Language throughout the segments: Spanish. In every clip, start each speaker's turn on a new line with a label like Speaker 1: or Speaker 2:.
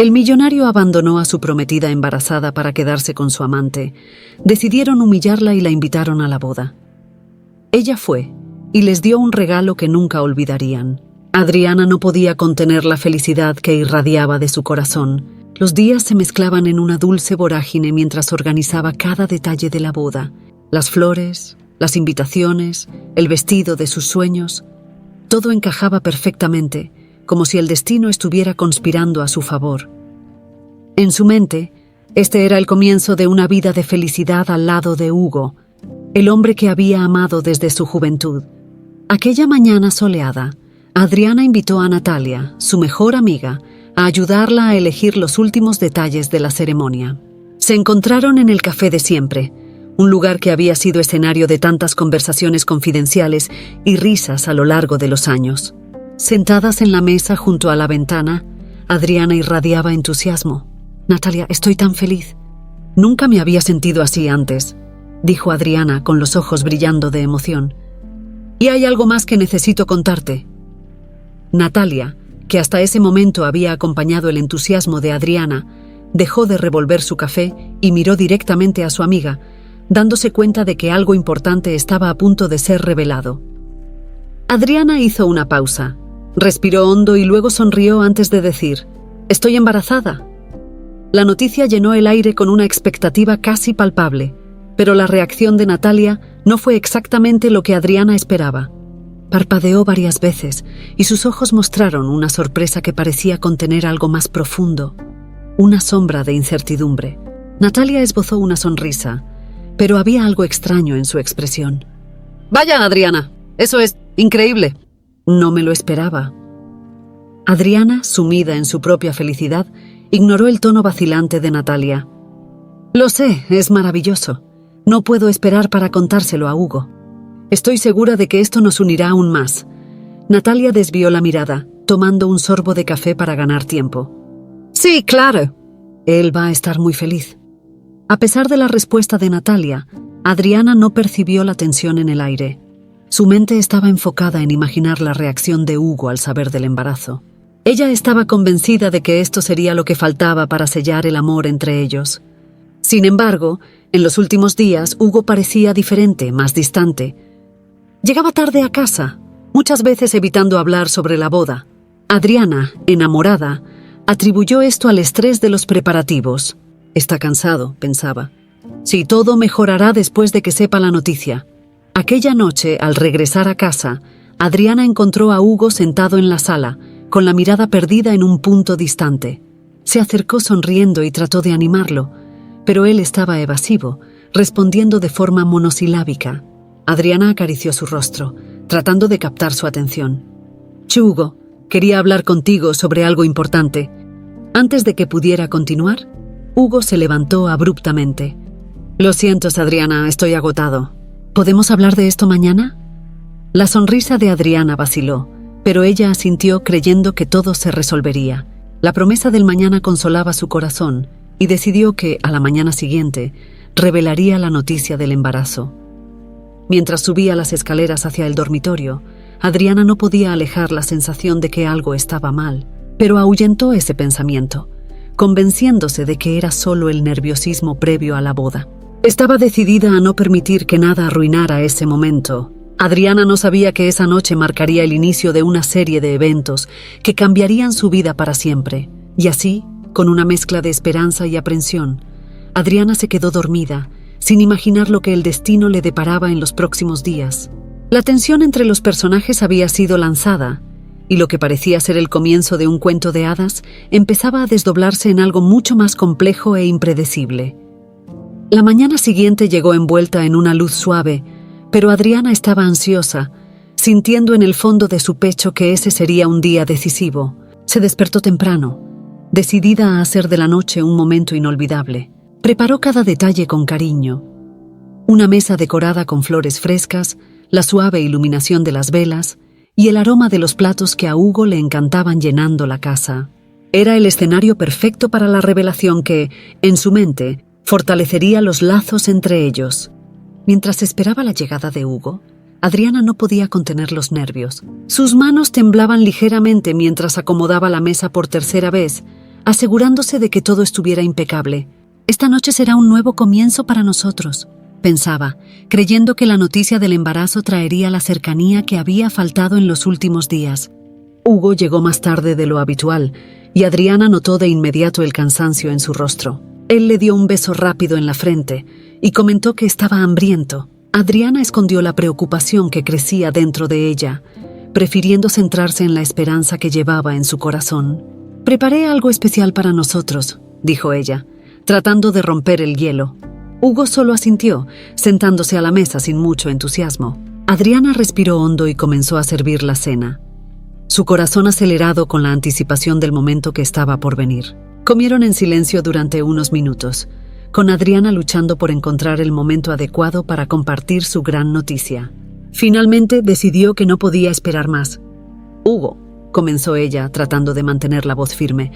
Speaker 1: El millonario abandonó a su prometida embarazada para quedarse con su amante. Decidieron humillarla y la invitaron a la boda. Ella fue y les dio un regalo que nunca olvidarían. Adriana no podía contener la felicidad que irradiaba de su corazón. Los días se mezclaban en una dulce vorágine mientras organizaba cada detalle de la boda. Las flores, las invitaciones, el vestido de sus sueños. Todo encajaba perfectamente, como si el destino estuviera conspirando a su favor. En su mente, este era el comienzo de una vida de felicidad al lado de Hugo, el hombre que había amado desde su juventud. Aquella mañana soleada, Adriana invitó a Natalia, su mejor amiga, a ayudarla a elegir los últimos detalles de la ceremonia. Se encontraron en el café de siempre, un lugar que había sido escenario de tantas conversaciones confidenciales y risas a lo largo de los años. Sentadas en la mesa junto a la ventana, Adriana irradiaba entusiasmo. «Natalia, estoy tan feliz. Nunca me había sentido así antes», dijo Adriana con los ojos brillando de emoción. «Y hay algo más que necesito contarte». Natalia, que hasta ese momento había acompañado el entusiasmo de Adriana, dejó de revolver su café y miró directamente a su amiga, dándose cuenta de que algo importante estaba a punto de ser revelado. Adriana hizo una pausa, respiró hondo y luego sonrió antes de decir: «Estoy embarazada». La noticia llenó el aire con una expectativa casi palpable, pero la reacción de Natalia no fue exactamente lo que Adriana esperaba. Parpadeó varias veces y sus ojos mostraron una sorpresa que parecía contener algo más profundo, una sombra de incertidumbre. Natalia esbozó una sonrisa, pero había algo extraño en su expresión. «Vaya, Adriana, eso es increíble». «No me lo esperaba». Adriana, sumida en su propia felicidad, ignoró el tono vacilante de Natalia. «Lo sé, es maravilloso. No puedo esperar para contárselo a Hugo. Estoy segura de que esto nos unirá aún más». Natalia desvió la mirada, tomando un sorbo de café para ganar tiempo. «Sí, claro. Él va a estar muy feliz». A pesar de la respuesta de Natalia, Adriana no percibió la tensión en el aire. Su mente estaba enfocada en imaginar la reacción de Hugo al saber del embarazo. Ella estaba convencida de que esto sería lo que faltaba para sellar el amor entre ellos. Sin embargo, en los últimos días, Hugo parecía diferente, más distante. Llegaba tarde a casa, muchas veces evitando hablar sobre la boda. Adriana, enamorada, atribuyó esto al estrés de los preparativos. «Está cansado», pensaba. «Sí, todo mejorará después de que sepa la noticia». Aquella noche, al regresar a casa, Adriana encontró a Hugo sentado en la sala, con la mirada perdida en un punto distante. Se acercó sonriendo y trató de animarlo, pero él estaba evasivo, respondiendo de forma monosilábica. Adriana acarició su rostro, tratando de captar su atención. «Hugo, quería hablar contigo sobre algo importante». Antes de que pudiera continuar, Hugo se levantó abruptamente. «Lo siento, Adriana, estoy agotado. ¿Podemos hablar de esto mañana?» La sonrisa de Adriana vaciló, pero ella asintió creyendo que todo se resolvería. La promesa del mañana consolaba su corazón y decidió que, a la mañana siguiente, revelaría la noticia del embarazo. Mientras subía las escaleras hacia el dormitorio, Adriana no podía alejar la sensación de que algo estaba mal, pero ahuyentó ese pensamiento, convenciéndose de que era solo el nerviosismo previo a la boda. Estaba decidida a no permitir que nada arruinara ese momento. Adriana no sabía que esa noche marcaría el inicio de una serie de eventos que cambiarían su vida para siempre. Y así, con una mezcla de esperanza y aprensión, Adriana se quedó dormida, sin imaginar lo que el destino le deparaba en los próximos días. La tensión entre los personajes había sido lanzada, y lo que parecía ser el comienzo de un cuento de hadas empezaba a desdoblarse en algo mucho más complejo e impredecible. La mañana siguiente llegó envuelta en una luz suave, pero Adriana estaba ansiosa, sintiendo en el fondo de su pecho que ese sería un día decisivo. Se despertó temprano, decidida a hacer de la noche un momento inolvidable. Preparó cada detalle con cariño. Una mesa decorada con flores frescas, la suave iluminación de las velas y el aroma de los platos que a Hugo le encantaban llenando la casa. Era el escenario perfecto para la revelación que, en su mente, fortalecería los lazos entre ellos. Mientras esperaba la llegada de Hugo, Adriana no podía contener los nervios. Sus manos temblaban ligeramente mientras acomodaba la mesa por tercera vez, asegurándose de que todo estuviera impecable. «Esta noche será un nuevo comienzo para nosotros», pensaba, creyendo que la noticia del embarazo traería la cercanía que había faltado en los últimos días. Hugo llegó más tarde de lo habitual, y Adriana notó de inmediato el cansancio en su rostro. Él le dio un beso rápido en la frente y comentó que estaba hambriento. Adriana escondió la preocupación que crecía dentro de ella, prefiriendo centrarse en la esperanza que llevaba en su corazón. «Preparé algo especial para nosotros», dijo ella, tratando de romper el hielo. Hugo solo asintió, sentándose a la mesa sin mucho entusiasmo. Adriana respiró hondo y comenzó a servir la cena, su corazón acelerado con la anticipación del momento que estaba por venir. Comieron en silencio durante unos minutos, con Adriana luchando por encontrar el momento adecuado para compartir su gran noticia. Finalmente decidió que no podía esperar más. «Hugo», comenzó ella, tratando de mantener la voz firme,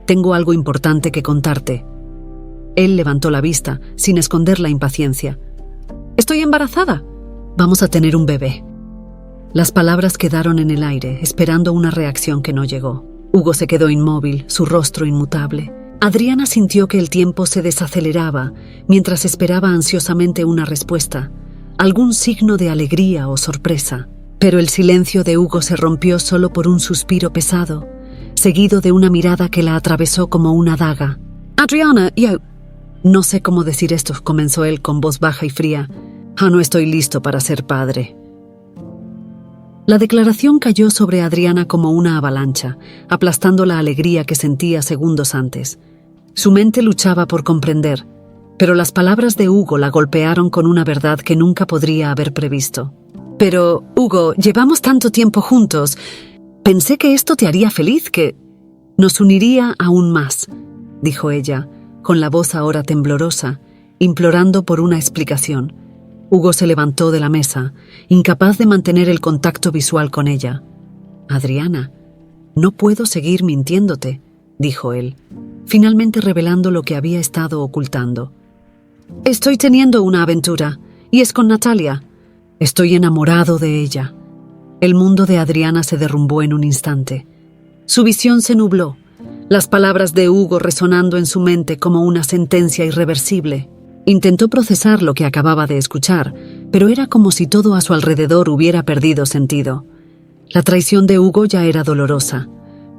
Speaker 1: «tengo algo importante que contarte». Él levantó la vista, sin esconder la impaciencia. «Estoy embarazada. Vamos a tener un bebé». Las palabras quedaron en el aire, esperando una reacción que no llegó. Hugo se quedó inmóvil, su rostro inmutable. Adriana sintió que el tiempo se desaceleraba mientras esperaba ansiosamente una respuesta, algún signo de alegría o sorpresa. Pero el silencio de Hugo se rompió solo por un suspiro pesado, seguido de una mirada que la atravesó como una daga. «Adriana, yo...» «No sé cómo decir esto», comenzó él con voz baja y fría. «No estoy listo para ser padre». La declaración cayó sobre Adriana como una avalancha, aplastando la alegría que sentía segundos antes. Su mente luchaba por comprender, pero las palabras de Hugo la golpearon con una verdad que nunca podría haber previsto. «Pero, Hugo, llevamos tanto tiempo juntos. Pensé que esto te haría feliz, que nos uniría aún más», dijo ella, con la voz ahora temblorosa, implorando por una explicación. Hugo se levantó de la mesa, incapaz de mantener el contacto visual con ella. «Adriana, no puedo seguir mintiéndote», dijo él, finalmente revelando lo que había estado ocultando. «Estoy teniendo una aventura, y es con Natalia. Estoy enamorado de ella». El mundo de Adriana se derrumbó en un instante. Su visión se nubló, las palabras de Hugo resonando en su mente como una sentencia irreversible. Intentó procesar lo que acababa de escuchar, pero era como si todo a su alrededor hubiera perdido sentido. La traición de Hugo ya era dolorosa,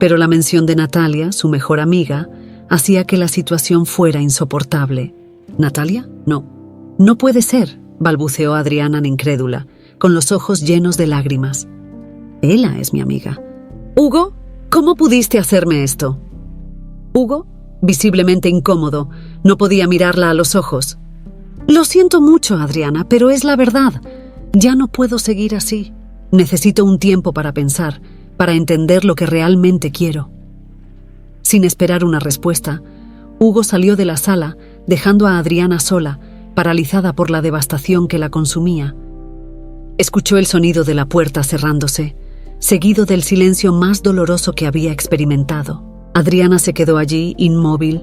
Speaker 1: pero la mención de Natalia, su mejor amiga, hacía que la situación fuera insoportable. «¿Natalia? No. No puede ser», balbuceó Adriana incrédula, con los ojos llenos de lágrimas. «Ella es mi amiga». «Hugo, ¿cómo pudiste hacerme esto?» Hugo, visiblemente incómodo, no podía mirarla a los ojos. «Lo siento mucho, Adriana, pero es la verdad. Ya no puedo seguir así. Necesito un tiempo para pensar, para entender lo que realmente quiero». Sin esperar una respuesta, Hugo salió de la sala, dejando a Adriana sola, paralizada por la devastación que la consumía. Escuchó el sonido de la puerta cerrándose, seguido del silencio más doloroso que había experimentado. Adriana se quedó allí, inmóvil,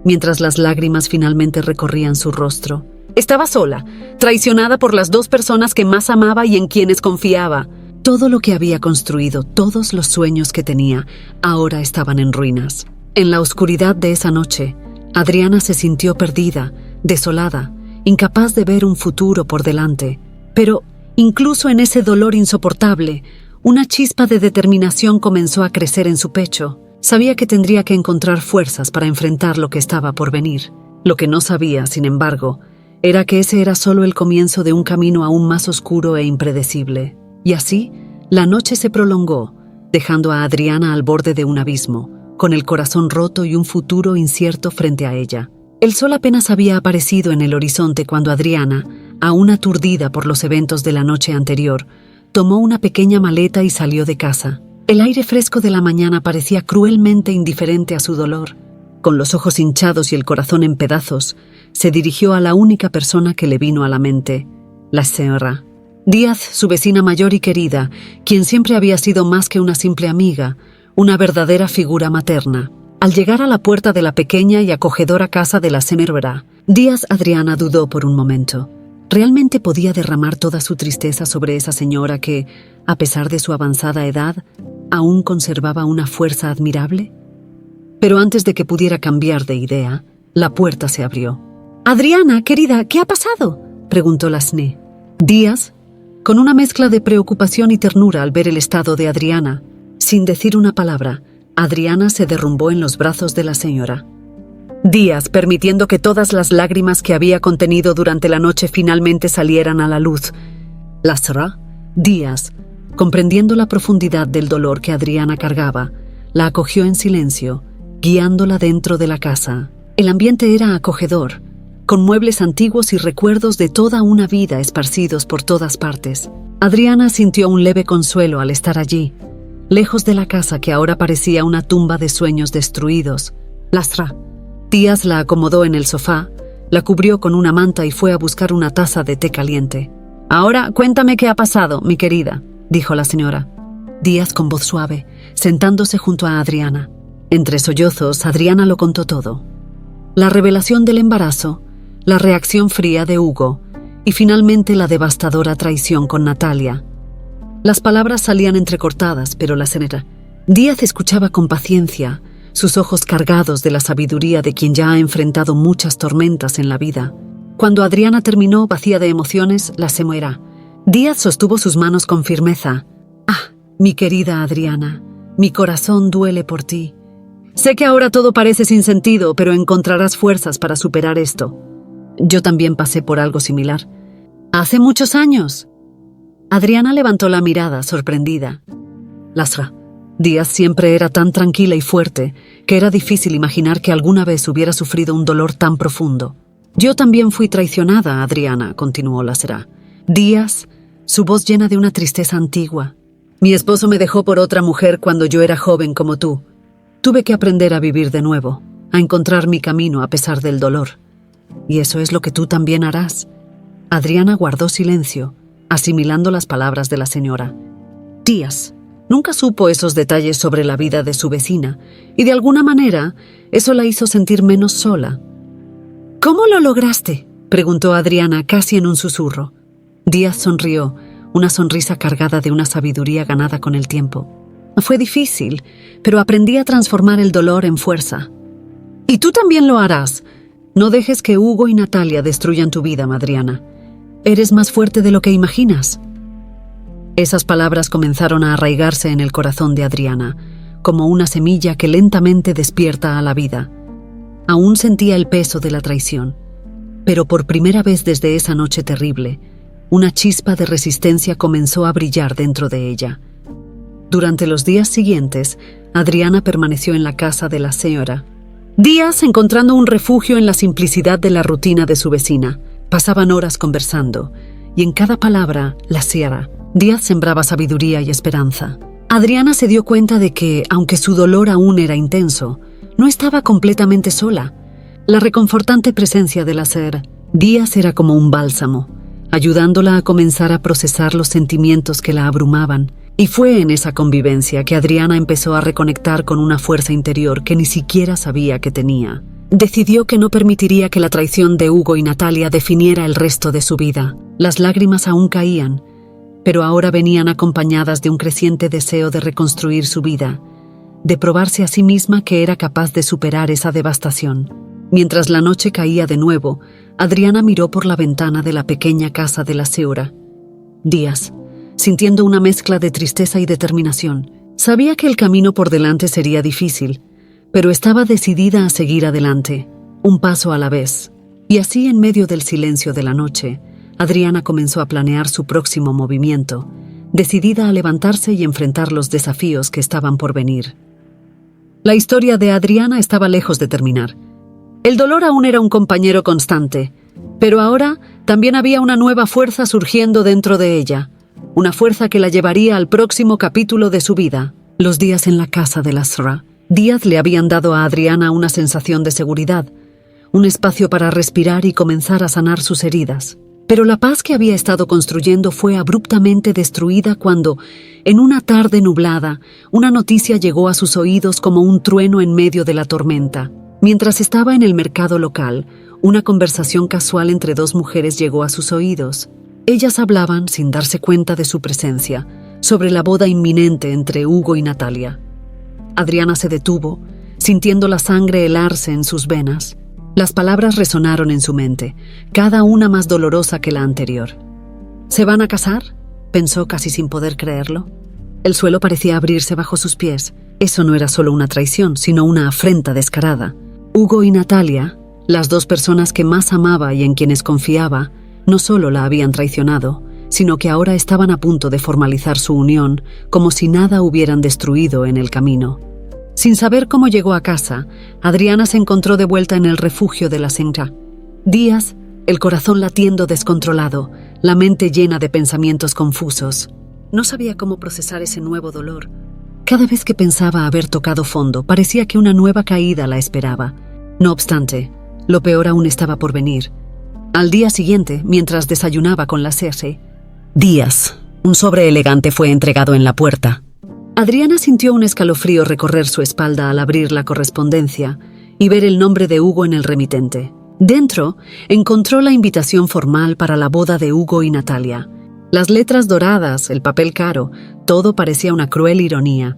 Speaker 1: mientras las lágrimas finalmente recorrían su rostro. Estaba sola, traicionada por las dos personas que más amaba y en quienes confiaba. Todo lo que había construido, todos los sueños que tenía, ahora estaban en ruinas. En la oscuridad de esa noche, Adriana se sintió perdida, desolada, incapaz de ver un futuro por delante. Pero, incluso en ese dolor insoportable, una chispa de determinación comenzó a crecer en su pecho. Sabía que tendría que encontrar fuerzas para enfrentar lo que estaba por venir. Lo que no sabía, sin embargo, era que ese era solo el comienzo de un camino aún más oscuro e impredecible. Y así, la noche se prolongó, dejando a Adriana al borde de un abismo, con el corazón roto y un futuro incierto frente a ella. El sol apenas había aparecido en el horizonte cuando Adriana, aún aturdida por los eventos de la noche anterior, tomó una pequeña maleta y salió de casa. El aire fresco de la mañana parecía cruelmente indiferente a su dolor. Con los ojos hinchados y el corazón en pedazos, se dirigió a la única persona que le vino a la mente, la señora Díaz, su vecina mayor y querida, quien siempre había sido más que una simple amiga, una verdadera figura materna. Al llegar a la puerta de la pequeña y acogedora casa de la señora Díaz, Adriana dudó por un momento. ¿Realmente podía derramar toda su tristeza sobre esa señora que, a pesar de su avanzada edad, aún conservaba una fuerza admirable? Pero antes de que pudiera cambiar de idea, la puerta se abrió. «Adriana, querida, ¿qué ha pasado?», preguntó Lasné. Díaz, con una mezcla de preocupación y ternura al ver el estado de Adriana, sin decir una palabra, Adriana se derrumbó en los brazos de la señora. Díaz, permitiendo que todas las lágrimas que había contenido durante la noche finalmente salieran a la luz. Lasra, Díaz, comprendiendo la profundidad del dolor que Adriana cargaba, la acogió en silencio, guiándola dentro de la casa. El ambiente era acogedor, con muebles antiguos y recuerdos de toda una vida esparcidos por todas partes. Adriana sintió un leve consuelo al estar allí, lejos de la casa que ahora parecía una tumba de sueños destruidos. Lasra. Díaz la acomodó en el sofá, la cubrió con una manta y fue a buscar una taza de té caliente. «Ahora cuéntame qué ha pasado, mi querida», dijo la señora. Díaz con voz suave, sentándose junto a Adriana. Entre sollozos, Adriana lo contó todo. La revelación del embarazo, la reacción fría de Hugo y finalmente la devastadora traición con Natalia. Las palabras salían entrecortadas, pero la señora Díaz escuchaba con paciencia, sus ojos cargados de la sabiduría de quien ya ha enfrentado muchas tormentas en la vida. Cuando Adriana terminó, vacía de emociones, la señora Díaz sostuvo sus manos con firmeza. «Ah, mi querida Adriana, mi corazón duele por ti. Sé que ahora todo parece sin sentido, pero encontrarás fuerzas para superar esto. Yo también pasé por algo similar. Hace muchos años». Adriana levantó la mirada, sorprendida. Lasra. Díaz siempre era tan tranquila y fuerte que era difícil imaginar que alguna vez hubiera sufrido un dolor tan profundo. «Yo también fui traicionada, Adriana», continuó Lasra. Díaz, su voz llena de una tristeza antigua. «Mi esposo me dejó por otra mujer cuando yo era joven como tú. Tuve que aprender a vivir de nuevo, a encontrar mi camino a pesar del dolor. Y eso es lo que tú también harás». Adriana guardó silencio, asimilando las palabras de la señora. Díaz nunca supo esos detalles sobre la vida de su vecina, y de alguna manera eso la hizo sentir menos sola. «¿Cómo lo lograste?», preguntó Adriana casi en un susurro. Díaz sonrió, una sonrisa cargada de una sabiduría ganada con el tiempo. «Fue difícil, pero aprendí a transformar el dolor en fuerza. Y tú también lo harás. No dejes que Hugo y Natalia destruyan tu vida, Adriana. Eres más fuerte de lo que imaginas». Esas palabras comenzaron a arraigarse en el corazón de Adriana, como una semilla que lentamente despierta a la vida. Aún sentía el peso de la traición, pero por primera vez desde esa noche terrible, una chispa de resistencia comenzó a brillar dentro de ella. Durante los días siguientes, Adriana permaneció en la casa de la señora Díaz, encontrando un refugio en la simplicidad de la rutina de su vecina. Pasaban horas conversando, y en cada palabra, la señora Díaz sembraba sabiduría y esperanza. Adriana se dio cuenta de que, aunque su dolor aún era intenso, no estaba completamente sola. La reconfortante presencia de la señora Díaz era como un bálsamo, ayudándola a comenzar a procesar los sentimientos que la abrumaban. Y fue en esa convivencia que Adriana empezó a reconectar con una fuerza interior que ni siquiera sabía que tenía. Decidió que no permitiría que la traición de Hugo y Natalia definiera el resto de su vida. Las lágrimas aún caían, pero ahora venían acompañadas de un creciente deseo de reconstruir su vida, de probarse a sí misma que era capaz de superar esa devastación. Mientras la noche caía de nuevo, Adriana miró por la ventana de la pequeña casa de la señora Díaz, sintiendo una mezcla de tristeza y determinación. Sabía que el camino por delante sería difícil, pero estaba decidida a seguir adelante, un paso a la vez. Y así, en medio del silencio de la noche, Adriana comenzó a planear su próximo movimiento, decidida a levantarse y enfrentar los desafíos que estaban por venir. La historia de Adriana estaba lejos de terminar. El dolor aún era un compañero constante, pero ahora también había una nueva fuerza surgiendo dentro de ella, una fuerza que la llevaría al próximo capítulo de su vida. Los días en la casa de Lasra Díaz le habían dado a Adriana una sensación de seguridad, un espacio para respirar y comenzar a sanar sus heridas. Pero la paz que había estado construyendo fue abruptamente destruida cuando, en una tarde nublada, una noticia llegó a sus oídos como un trueno en medio de la tormenta. Mientras estaba en el mercado local, una conversación casual entre dos mujeres llegó a sus oídos. Ellas hablaban, sin darse cuenta de su presencia, sobre la boda inminente entre Hugo y Natalia. Adriana se detuvo, sintiendo la sangre helarse en sus venas. Las palabras resonaron en su mente, cada una más dolorosa que la anterior. ¿Se van a casar?, pensó casi sin poder creerlo. El suelo parecía abrirse bajo sus pies. Eso no era solo una traición, sino una afrenta descarada. Hugo y Natalia, las dos personas que más amaba y en quienes confiaba, no solo la habían traicionado, sino que ahora estaban a punto de formalizar su unión, como si nada hubieran destruido en el camino. Sin saber cómo llegó a casa, Adriana se encontró de vuelta en el refugio de la Senra. Días, el corazón latiendo descontrolado, la mente llena de pensamientos confusos. No sabía cómo procesar ese nuevo dolor. Cada vez que pensaba haber tocado fondo, parecía que una nueva caída la esperaba. No obstante, lo peor aún estaba por venir. Al día siguiente, mientras desayunaba con la Cersei, Díaz, un sobre elegante fue entregado en la puerta. Adriana sintió un escalofrío recorrer su espalda al abrir la correspondencia y ver el nombre de Hugo en el remitente. Dentro, encontró la invitación formal para la boda de Hugo y Natalia. Las letras doradas, el papel caro, todo parecía una cruel ironía.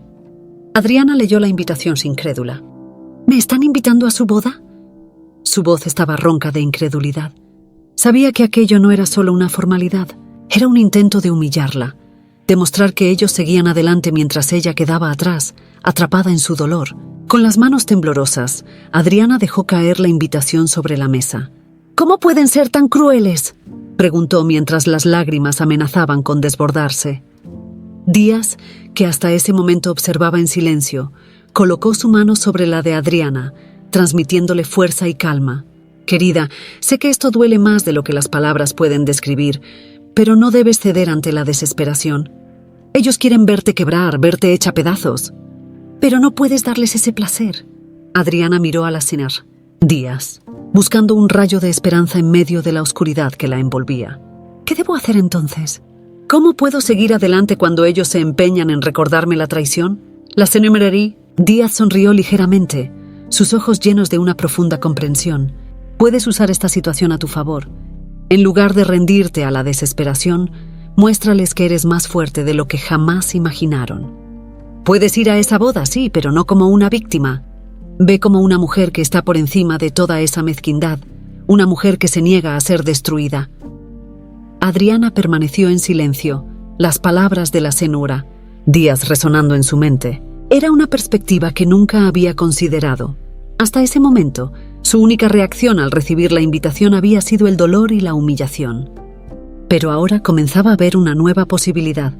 Speaker 1: Adriana leyó la invitación sin crédula. ¿Me están invitando a su boda? Su voz estaba ronca de incredulidad. Sabía que aquello no era solo una formalidad, era un intento de humillarla, demostrar que ellos seguían adelante mientras ella quedaba atrás, atrapada en su dolor. Con las manos temblorosas, Adriana dejó caer la invitación sobre la mesa. ¿Cómo pueden ser tan crueles?, preguntó mientras las lágrimas amenazaban con desbordarse. Díaz, que hasta ese momento observaba en silencio, colocó su mano sobre la de Adriana, transmitiéndole fuerza y calma. Querida, sé que esto duele más de lo que las palabras pueden describir, pero no debes ceder ante la desesperación. Ellos quieren verte quebrar, verte hecha pedazos. Pero no puedes darles ese placer. Adriana miró a la Senar. Díaz, buscando un rayo de esperanza en medio de la oscuridad que la envolvía. ¿Qué debo hacer entonces? ¿Cómo puedo seguir adelante cuando ellos se empeñan en recordarme la traición? La Senemererí. Díaz sonrió ligeramente, sus ojos llenos de una profunda comprensión. Puedes usar esta situación a tu favor. En lugar de rendirte a la desesperación, muéstrales que eres más fuerte de lo que jamás imaginaron. Puedes ir a esa boda, sí, pero no como una víctima. Ve como una mujer que está por encima de toda esa mezquindad, una mujer que se niega a ser destruida. Adriana permaneció en silencio, las palabras de la Senura, Díaz resonando en su mente. Era una perspectiva que nunca había considerado. Hasta ese momento, su única reacción al recibir la invitación había sido el dolor y la humillación. Pero ahora comenzaba a ver una nueva posibilidad.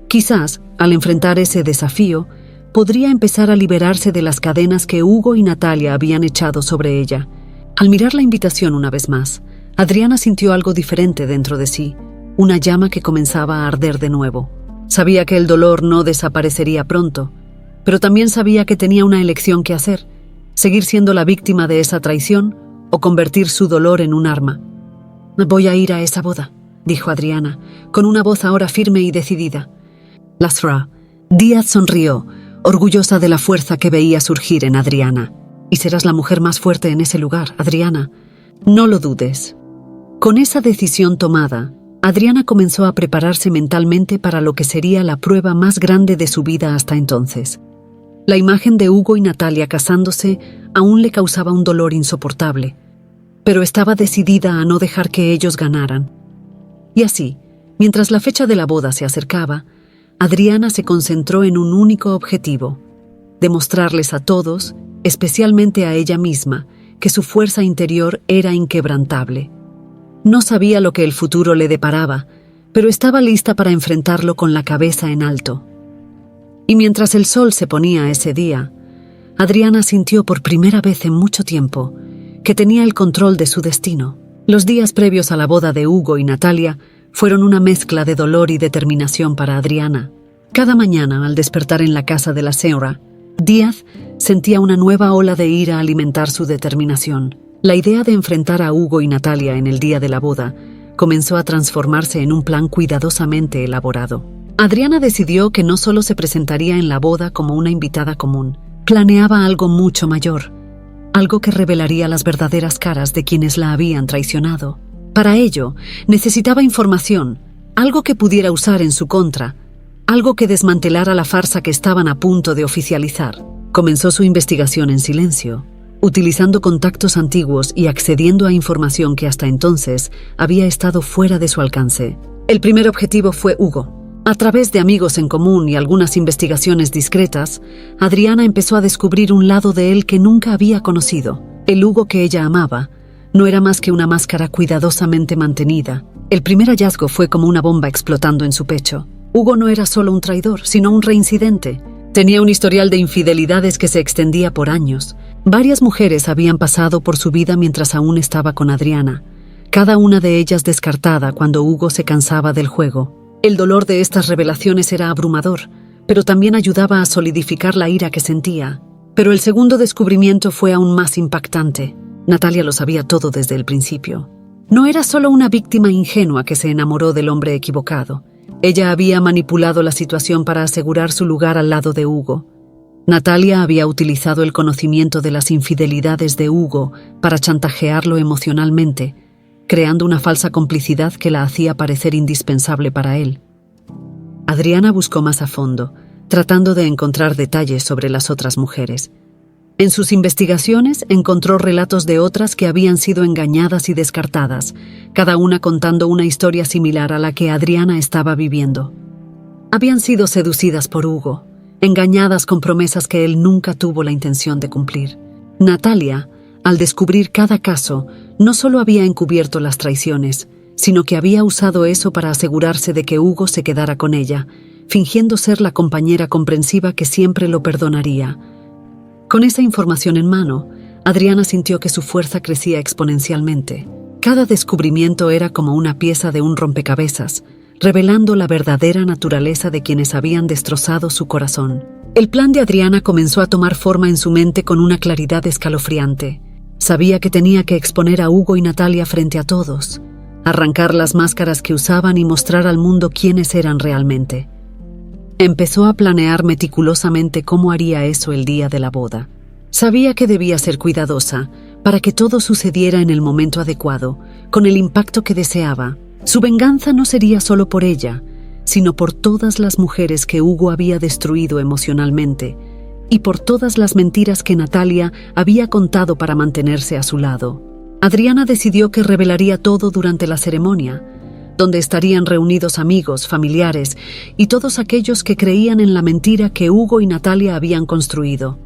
Speaker 1: Quizás, al enfrentar ese desafío, podría empezar a liberarse de las cadenas que Hugo y Natalia habían echado sobre ella. Al mirar la invitación una vez más, Adriana sintió algo diferente dentro de sí, una llama que comenzaba a arder de nuevo. Sabía que el dolor no desaparecería pronto, pero también sabía que tenía una elección que hacer: seguir siendo la víctima de esa traición o convertir su dolor en un arma. «Voy a ir a esa boda», dijo Adriana, con una voz ahora firme y decidida. Lasra. Díaz sonrió, orgullosa de la fuerza que veía surgir en Adriana. «Y serás la mujer más fuerte en ese lugar, Adriana. No lo dudes». Con esa decisión tomada, Adriana comenzó a prepararse mentalmente para lo que sería la prueba más grande de su vida hasta entonces. La imagen de Hugo y Natalia casándose aún le causaba un dolor insoportable, pero estaba decidida a no dejar que ellos ganaran. Y así, mientras la fecha de la boda se acercaba, Adriana se concentró en un único objetivo: demostrarles a todos, especialmente a ella misma, que su fuerza interior era inquebrantable. No sabía lo que el futuro le deparaba, pero estaba lista para enfrentarlo con la cabeza en alto. Y mientras el sol se ponía ese día, Adriana sintió por primera vez en mucho tiempo que tenía el control de su destino. Los días previos a la boda de Hugo y Natalia fueron una mezcla de dolor y determinación para Adriana. Cada mañana, al despertar en la casa de la Señora, Díaz sentía una nueva ola de ira alimentar su determinación. La idea de enfrentar a Hugo y Natalia en el día de la boda comenzó a transformarse en un plan cuidadosamente elaborado. Adriana decidió que no solo se presentaría en la boda como una invitada común, planeaba algo mucho mayor, algo que revelaría las verdaderas caras de quienes la habían traicionado. Para ello, necesitaba información, algo que pudiera usar en su contra, algo que desmantelara la farsa que estaban a punto de oficializar. Comenzó su investigación en silencio, utilizando contactos antiguos y accediendo a información que hasta entonces había estado fuera de su alcance. El primer objetivo fue Hugo. A través de amigos en común y algunas investigaciones discretas, Adriana empezó a descubrir un lado de él que nunca había conocido. El Hugo que ella amaba no era más que una máscara cuidadosamente mantenida. El primer hallazgo fue como una bomba explotando en su pecho. Hugo no era solo un traidor, sino un reincidente. Tenía un historial de infidelidades que se extendía por años. Varias mujeres habían pasado por su vida mientras aún estaba con Adriana, cada una de ellas descartada cuando Hugo se cansaba del juego. El dolor de estas revelaciones era abrumador, pero también ayudaba a solidificar la ira que sentía. Pero el segundo descubrimiento fue aún más impactante. Natalia lo sabía todo desde el principio. No era solo una víctima ingenua que se enamoró del hombre equivocado. Ella había manipulado la situación para asegurar su lugar al lado de Hugo. Natalia había utilizado el conocimiento de las infidelidades de Hugo para chantajearlo emocionalmente, creando una falsa complicidad que la hacía parecer indispensable para él. Adriana buscó más a fondo, tratando de encontrar detalles sobre las otras mujeres. En sus investigaciones encontró relatos de otras que habían sido engañadas y descartadas, cada una contando una historia similar a la que Adriana estaba viviendo. Habían sido seducidas por Hugo, engañadas con promesas que él nunca tuvo la intención de cumplir. Natalia, al descubrir cada caso, no solo había encubierto las traiciones, sino que había usado eso para asegurarse de que Hugo se quedara con ella, fingiendo ser la compañera comprensiva que siempre lo perdonaría. Con esa información en mano, Adriana sintió que su fuerza crecía exponencialmente. Cada descubrimiento era como una pieza de un rompecabezas, revelando la verdadera naturaleza de quienes habían destrozado su corazón. El plan de Adriana comenzó a tomar forma en su mente con una claridad escalofriante. Sabía que tenía que exponer a Hugo y Natalia frente a todos, arrancar las máscaras que usaban y mostrar al mundo quiénes eran realmente. Empezó a planear meticulosamente cómo haría eso el día de la boda. Sabía que debía ser cuidadosa para que todo sucediera en el momento adecuado, con el impacto que deseaba. Su venganza no sería solo por ella, sino por todas las mujeres que Hugo había destruido emocionalmente y por todas las mentiras que Natalia había contado para mantenerse a su lado. Adriana decidió que revelaría todo durante la ceremonia, donde estarían reunidos amigos, familiares y todos aquellos que creían en la mentira que Hugo y Natalia habían construido.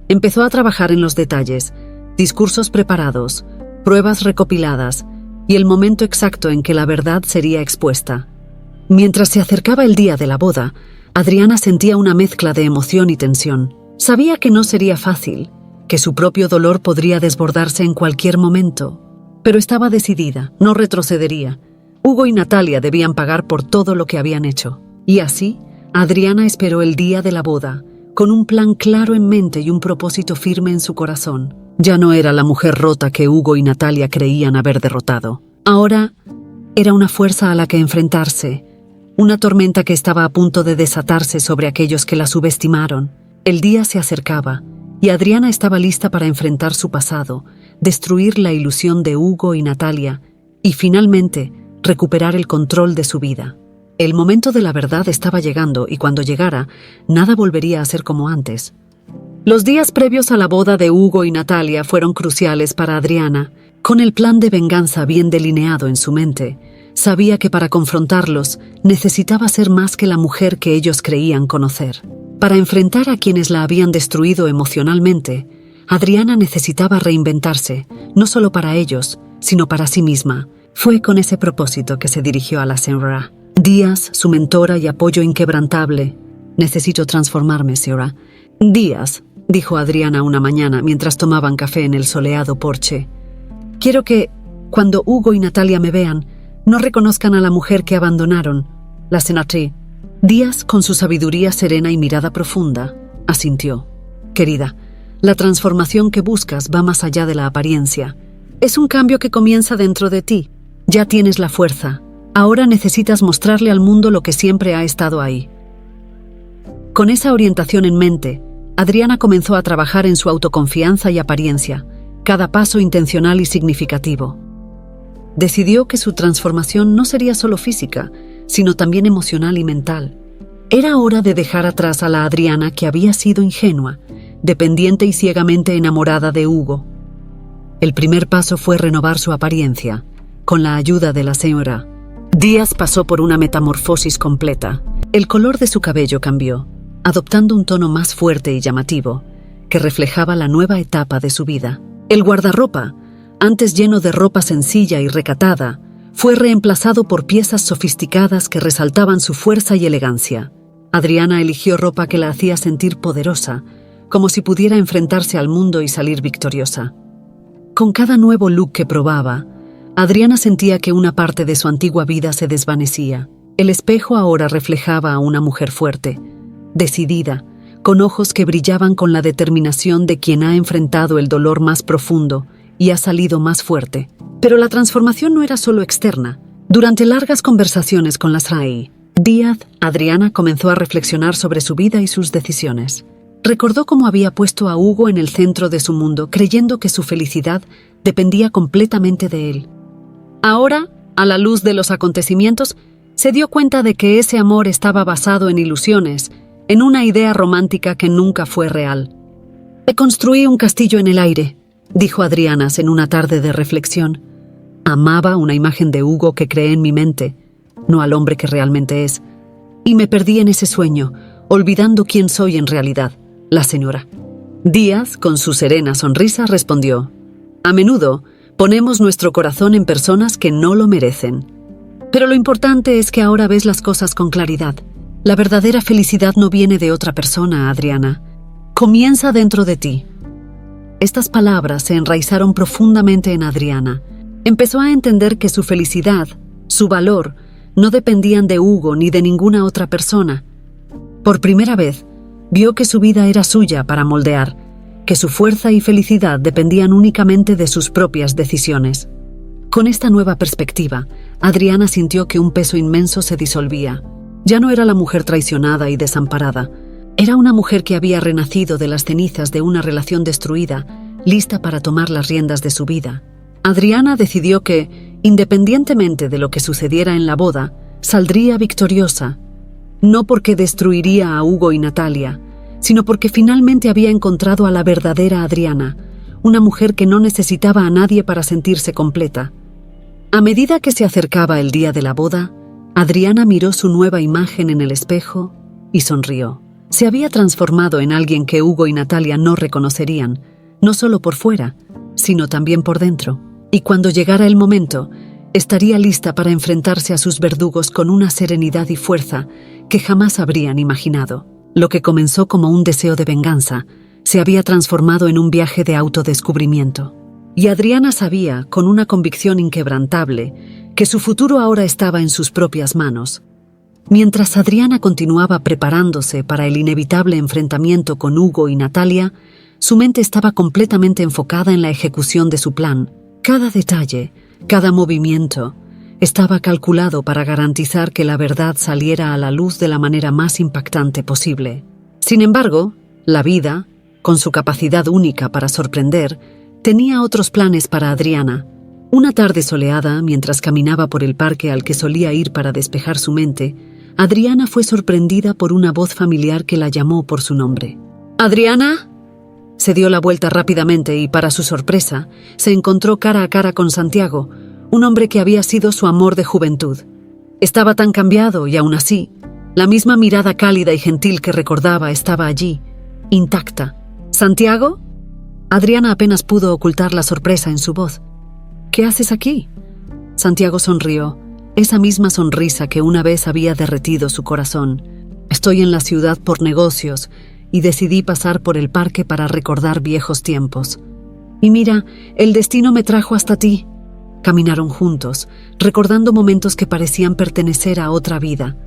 Speaker 1: Empezó a trabajar en los detalles, discursos preparados, pruebas recopiladas y el momento exacto en que la verdad sería expuesta. Mientras se acercaba el día de la boda, Adriana sentía una mezcla de emoción y tensión. Sabía que no sería fácil, que su propio dolor podría desbordarse en cualquier momento, pero estaba decidida, no retrocedería. Hugo y Natalia debían pagar por todo lo que habían hecho. Y así, Adriana esperó el día de la boda, con un plan claro en mente y un propósito firme en su corazón. Ya no era la mujer rota que Hugo y Natalia creían haber derrotado. Ahora era una fuerza a la que enfrentarse, una tormenta que estaba a punto de desatarse sobre aquellos que la subestimaron. El día se acercaba, y Adriana estaba lista para enfrentar su pasado, destruir la ilusión de Hugo y Natalia, y finalmente recuperar el control de su vida. El momento de la verdad estaba llegando y cuando llegara, nada volvería a ser como antes. Los días previos a la boda de Hugo y Natalia fueron cruciales para Adriana. Con el plan de venganza bien delineado en su mente, sabía que para confrontarlos necesitaba ser más que la mujer que ellos creían conocer. Para enfrentar a quienes la habían destruido emocionalmente, Adriana necesitaba reinventarse, no solo para ellos, sino para sí misma. Fue con ese propósito que se dirigió a la señora Díaz, su mentora y apoyo inquebrantable. «Necesito transformarme, señora». «Díaz», dijo Adriana una mañana mientras tomaban café en el soleado porche. «Quiero que, cuando Hugo y Natalia me vean, no reconozcan a la mujer que abandonaron, la senatriz». Díaz, con su sabiduría serena y mirada profunda, asintió. «Querida, la transformación que buscas va más allá de la apariencia. Es un cambio que comienza dentro de ti. Ya tienes la fuerza. Ahora necesitas mostrarle al mundo lo que siempre ha estado ahí». Con esa orientación en mente, Adriana comenzó a trabajar en su autoconfianza y apariencia, cada paso intencional y significativo. Decidió que su transformación no sería solo física, sino también emocional y mental. Era hora de dejar atrás a la Adriana que había sido ingenua, dependiente y ciegamente enamorada de Hugo. El primer paso fue renovar su apariencia, con la ayuda de la señora. Díaz pasó por una metamorfosis completa. El color de su cabello cambió, adoptando un tono más fuerte y llamativo, que reflejaba la nueva etapa de su vida. El guardarropa, antes lleno de ropa sencilla y recatada, fue reemplazado por piezas sofisticadas que resaltaban su fuerza y elegancia. Adriana eligió ropa que la hacía sentir poderosa, como si pudiera enfrentarse al mundo y salir victoriosa. Con cada nuevo look que probaba, Adriana sentía que una parte de su antigua vida se desvanecía. El espejo ahora reflejaba a una mujer fuerte, decidida, con ojos que brillaban con la determinación de quien ha enfrentado el dolor más profundo y ha salido más fuerte. Pero la transformación no era solo externa. Durante largas conversaciones con las Rai, Díaz, Adriana comenzó a reflexionar sobre su vida y sus decisiones. Recordó cómo había puesto a Hugo en el centro de su mundo, creyendo que su felicidad dependía completamente de él. Ahora, a la luz de los acontecimientos, se dio cuenta de que ese amor estaba basado en ilusiones, en una idea romántica que nunca fue real. «Me construí un castillo en el aire», dijo Adriana en una tarde de reflexión. «Amaba una imagen de Hugo que creé en mi mente, no al hombre que realmente es, y me perdí en ese sueño, olvidando quién soy en realidad, la señora». Díaz, con su serena sonrisa, respondió: «A menudo ponemos nuestro corazón en personas que no lo merecen. Pero lo importante es que ahora ves las cosas con claridad. La verdadera felicidad no viene de otra persona, Adriana. Comienza dentro de ti». Estas palabras se enraizaron profundamente en Adriana. Empezó a entender que su felicidad, su valor, no dependían de Hugo ni de ninguna otra persona. Por primera vez, vio que su vida era suya para moldear, que su fuerza y felicidad dependían únicamente de sus propias decisiones. Con esta nueva perspectiva, Adriana sintió que un peso inmenso se disolvía. Ya no era la mujer traicionada y desamparada. Era una mujer que había renacido de las cenizas de una relación destruida, lista para tomar las riendas de su vida. Adriana decidió que, independientemente de lo que sucediera en la boda, saldría victoriosa, no porque destruiría a Hugo y Natalia, sino porque finalmente había encontrado a la verdadera Adriana, una mujer que no necesitaba a nadie para sentirse completa. A medida que se acercaba el día de la boda, Adriana miró su nueva imagen en el espejo y sonrió. Se había transformado en alguien que Hugo y Natalia no reconocerían, no solo por fuera, sino también por dentro. Y cuando llegara el momento, estaría lista para enfrentarse a sus verdugos con una serenidad y fuerza que jamás habrían imaginado. Lo que comenzó como un deseo de venganza se había transformado en un viaje de autodescubrimiento. Y Adriana sabía, con una convicción inquebrantable, que su futuro ahora estaba en sus propias manos. Mientras Adriana continuaba preparándose para el inevitable enfrentamiento con Hugo y Natalia, su mente estaba completamente enfocada en la ejecución de su plan. Cada detalle, cada movimiento, estaba calculado para garantizar que la verdad saliera a la luz de la manera más impactante posible. Sin embargo, la vida, con su capacidad única para sorprender, tenía otros planes para Adriana. Una tarde soleada, mientras caminaba por el parque al que solía ir para despejar su mente, Adriana fue sorprendida por una voz familiar que la llamó por su nombre. «¿Adriana?». Se dio la vuelta rápidamente y, para su sorpresa, se encontró cara a cara con Santiago, un hombre que había sido su amor de juventud. Estaba tan cambiado y, aún así, la misma mirada cálida y gentil que recordaba estaba allí, intacta. «¿Santiago?». Adriana apenas pudo ocultar la sorpresa en su voz. «¿Qué haces aquí?». Santiago sonrió, esa misma sonrisa que una vez había derretido su corazón. «Estoy en la ciudad por negocios y decidí pasar por el parque para recordar viejos tiempos. Y mira, el destino me trajo hasta ti». Caminaron juntos, recordando momentos que parecían pertenecer a otra vida.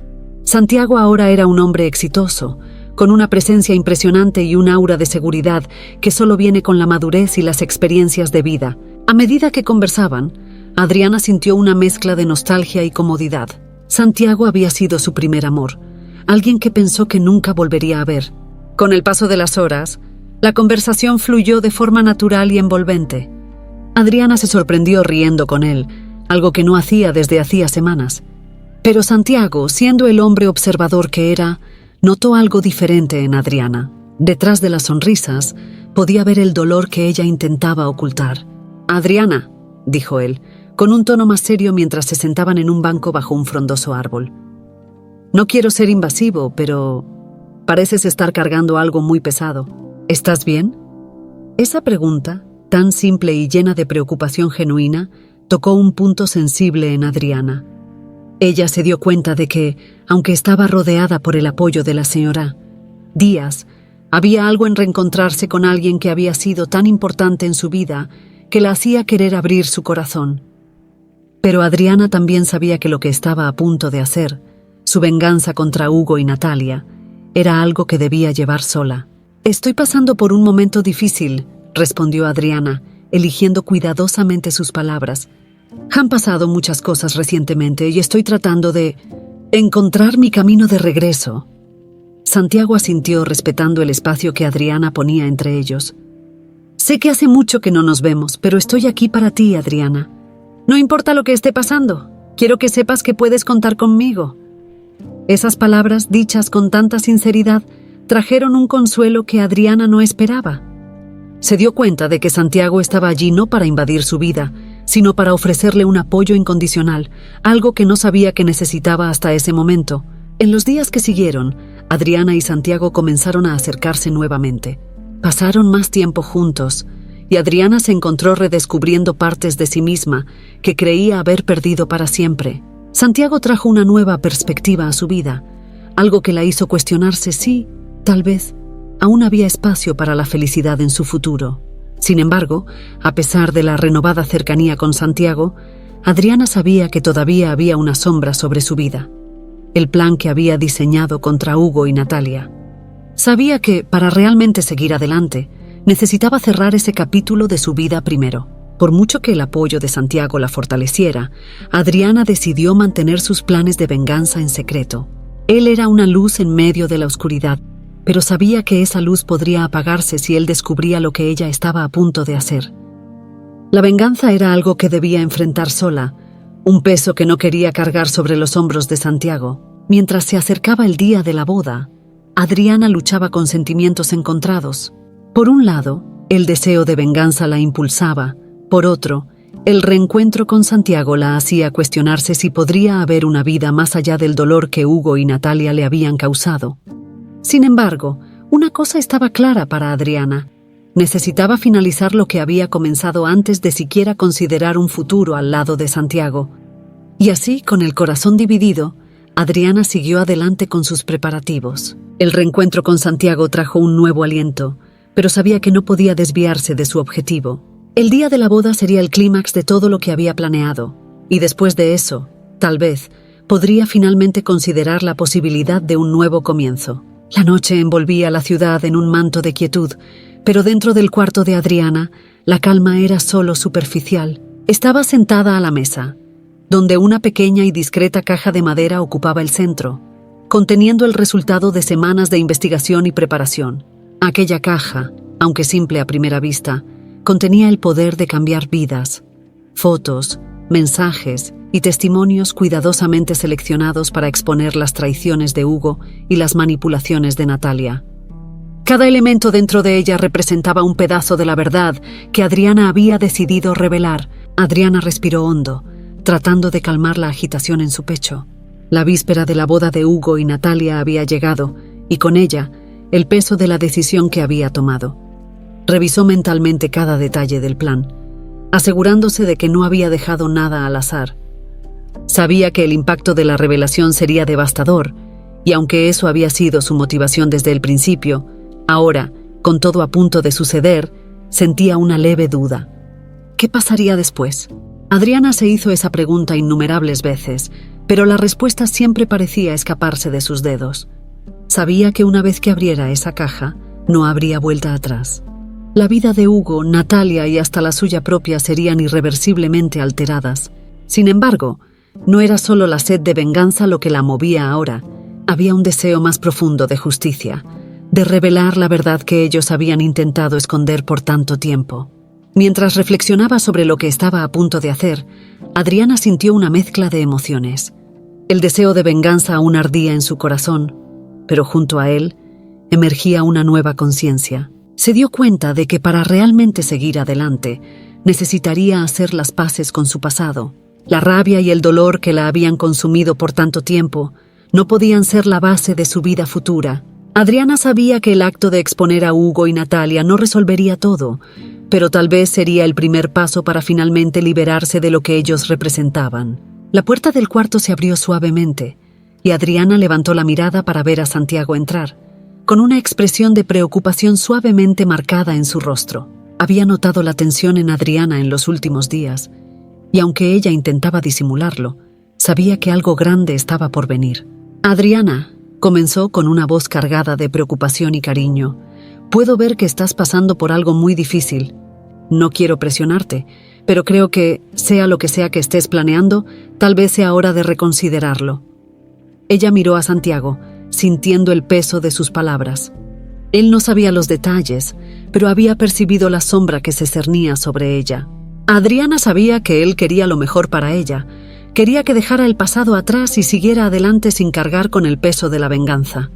Speaker 1: Santiago ahora era un hombre exitoso, con una presencia impresionante y un aura de seguridad que solo viene con la madurez y las experiencias de vida. A medida que conversaban, Adriana sintió una mezcla de nostalgia y comodidad. Santiago había sido su primer amor, alguien que pensó que nunca volvería a ver. Con el paso de las horas, la conversación fluyó de forma natural y envolvente. Adriana se sorprendió riendo con él, algo que no hacía desde hacía semanas. Pero Santiago, siendo el hombre observador que era, notó algo diferente en Adriana. Detrás de las sonrisas, podía ver el dolor que ella intentaba ocultar. «Adriana», dijo él, con un tono más serio mientras se sentaban en un banco bajo un frondoso árbol. «No quiero ser invasivo, pero pareces estar cargando algo muy pesado. ¿Estás bien?» Esa pregunta, tan simple y llena de preocupación genuina, tocó un punto sensible en Adriana. Ella se dio cuenta de que, aunque estaba rodeada por el apoyo de la señora Díaz, había algo en reencontrarse con alguien que había sido tan importante en su vida que la hacía querer abrir su corazón. Pero Adriana también sabía que lo que estaba a punto de hacer, su venganza contra Hugo y Natalia, era algo que debía llevar sola. «Estoy pasando por un momento difícil», respondió Adriana, eligiendo cuidadosamente sus palabras. «Han pasado muchas cosas recientemente y estoy tratando de encontrar mi camino de regreso». Santiago asintió respetando el espacio que Adriana ponía entre ellos. «Sé que hace mucho que no nos vemos, pero estoy aquí para ti, Adriana. No importa lo que esté pasando, quiero que sepas que puedes contar conmigo». Esas palabras, dichas con tanta sinceridad, trajeron un consuelo que Adriana no esperaba. Se dio cuenta de que Santiago estaba allí no para invadir su vida, sino para ofrecerle un apoyo incondicional, algo que no sabía que necesitaba hasta ese momento. En los días que siguieron, Adriana y Santiago comenzaron a acercarse nuevamente. Pasaron más tiempo juntos, y Adriana se encontró redescubriendo partes de sí misma que creía haber perdido para siempre. Santiago trajo una nueva perspectiva a su vida, algo que la hizo cuestionarse si, tal vez, aún había espacio para la felicidad en su futuro. Sin embargo, a pesar de la renovada cercanía con Santiago, Adriana sabía que todavía había una sombra sobre su vida. El plan que había diseñado contra Hugo y Natalia. Sabía que, para realmente seguir adelante, necesitaba cerrar ese capítulo de su vida primero. Por mucho que el apoyo de Santiago la fortaleciera, Adriana decidió mantener sus planes de venganza en secreto. Él era una luz en medio de la oscuridad, pero sabía que esa luz podría apagarse si él descubría lo que ella estaba a punto de hacer. La venganza era algo que debía enfrentar sola, un peso que no quería cargar sobre los hombros de Santiago. Mientras se acercaba el día de la boda, Adriana luchaba con sentimientos encontrados. Por un lado, el deseo de venganza la impulsaba. Por otro, el reencuentro con Santiago la hacía cuestionarse si podría haber una vida más allá del dolor que Hugo y Natalia le habían causado. Sin embargo, una cosa estaba clara para Adriana. Necesitaba finalizar lo que había comenzado antes de siquiera considerar un futuro al lado de Santiago. Y así, con el corazón dividido, Adriana siguió adelante con sus preparativos. El reencuentro con Santiago trajo un nuevo aliento, pero sabía que no podía desviarse de su objetivo. El día de la boda sería el clímax de todo lo que había planeado, y después de eso, tal vez, podría finalmente considerar la posibilidad de un nuevo comienzo. La noche envolvía la ciudad en un manto de quietud, pero dentro del cuarto de Adriana, la calma era solo superficial. Estaba sentada a la mesa, donde una pequeña y discreta caja de madera ocupaba el centro, conteniendo el resultado de semanas de investigación y preparación. Aquella caja, aunque simple a primera vista, contenía el poder de cambiar vidas. Fotos, mensajes y testimonios cuidadosamente seleccionados para exponer las traiciones de Hugo y las manipulaciones de Natalia. Cada elemento dentro de ella representaba un pedazo de la verdad que Adriana había decidido revelar. Adriana respiró hondo, tratando de calmar la agitación en su pecho. La víspera de la boda de Hugo y Natalia había llegado, y con ella, el peso de la decisión que había tomado. Revisó mentalmente cada detalle del plan, asegurándose de que no había dejado nada al azar. Sabía que el impacto de la revelación sería devastador, y aunque eso había sido su motivación desde el principio, ahora, con todo a punto de suceder, sentía una leve duda. ¿Qué pasaría después? Adriana se hizo esa pregunta innumerables veces, pero la respuesta siempre parecía escaparse de sus dedos. Sabía que una vez que abriera esa caja, no habría vuelta atrás. La vida de Hugo, Natalia y hasta la suya propia serían irreversiblemente alteradas. Sin embargo, no era solo la sed de venganza lo que la movía ahora. Había un deseo más profundo de justicia, de revelar la verdad que ellos habían intentado esconder por tanto tiempo. Mientras reflexionaba sobre lo que estaba a punto de hacer, Adriana sintió una mezcla de emociones. El deseo de venganza aún ardía en su corazón, pero junto a él, emergía una nueva conciencia. Se dio cuenta de que para realmente seguir adelante, necesitaría hacer las paces con su pasado. La rabia y el dolor que la habían consumido por tanto tiempo no podían ser la base de su vida futura. Adriana sabía que el acto de exponer a Hugo y Natalia no resolvería todo, pero tal vez sería el primer paso para finalmente liberarse de lo que ellos representaban. La puerta del cuarto se abrió suavemente, y Adriana levantó la mirada para ver a Santiago entrar, con una expresión de preocupación suavemente marcada en su rostro. Había notado la tensión en Adriana en los últimos días, y aunque ella intentaba disimularlo, sabía que algo grande estaba por venir. «Adriana», comenzó con una voz cargada de preocupación y cariño, «puedo ver que estás pasando por algo muy difícil. No quiero presionarte, pero creo que, sea lo que sea que estés planeando, tal vez sea hora de reconsiderarlo». Ella miró a Santiago, sintiendo el peso de sus palabras. Él no sabía los detalles, pero había percibido la sombra que se cernía sobre ella. Adriana sabía que él quería lo mejor para ella. Quería que dejara el pasado atrás y siguiera adelante sin cargar con el peso de la venganza.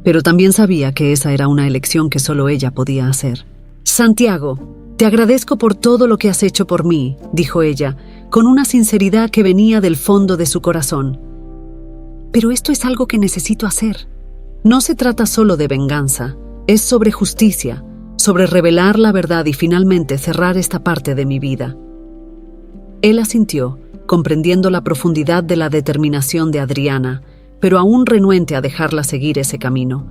Speaker 1: Pero también sabía que esa era una elección que solo ella podía hacer. «Santiago, te agradezco por todo lo que has hecho por mí», dijo ella, con una sinceridad que venía del fondo de su corazón. «Pero esto es algo que necesito hacer. No se trata solo de venganza, es sobre justicia, sobre revelar la verdad y finalmente cerrar esta parte de mi vida». Él asintió, comprendiendo la profundidad de la determinación de Adriana, pero aún renuente a dejarla seguir ese camino.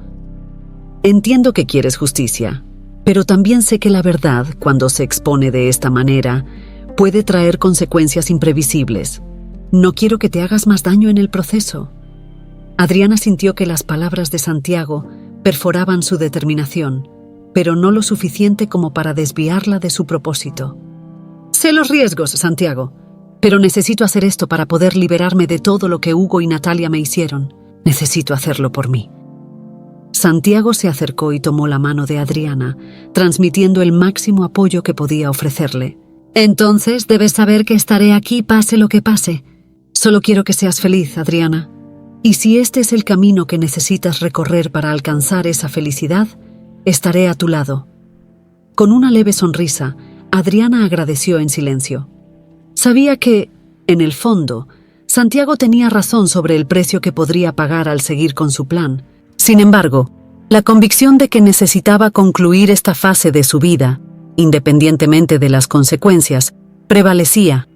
Speaker 1: «Entiendo que quieres justicia, pero también sé que la verdad, cuando se expone de esta manera, puede traer consecuencias imprevisibles. No quiero que te hagas más daño en el proceso». Adriana sintió que las palabras de Santiago perforaban su determinación, pero no lo suficiente como para desviarla de su propósito. «Sé los riesgos, Santiago, pero necesito hacer esto para poder liberarme de todo lo que Hugo y Natalia me hicieron. Necesito hacerlo por mí». Santiago se acercó y tomó la mano de Adriana, transmitiendo el máximo apoyo que podía ofrecerle. «Entonces debes saber que estaré aquí pase lo que pase. Solo quiero que seas feliz, Adriana. Y si este es el camino que necesitas recorrer para alcanzar esa felicidad, estaré a tu lado». Con una leve sonrisa, Adriana agradeció en silencio. Sabía que, en el fondo, Santiago tenía razón sobre el precio que podría pagar al seguir con su plan. Sin embargo, la convicción de que necesitaba concluir esta fase de su vida, independientemente de las consecuencias, prevalecía.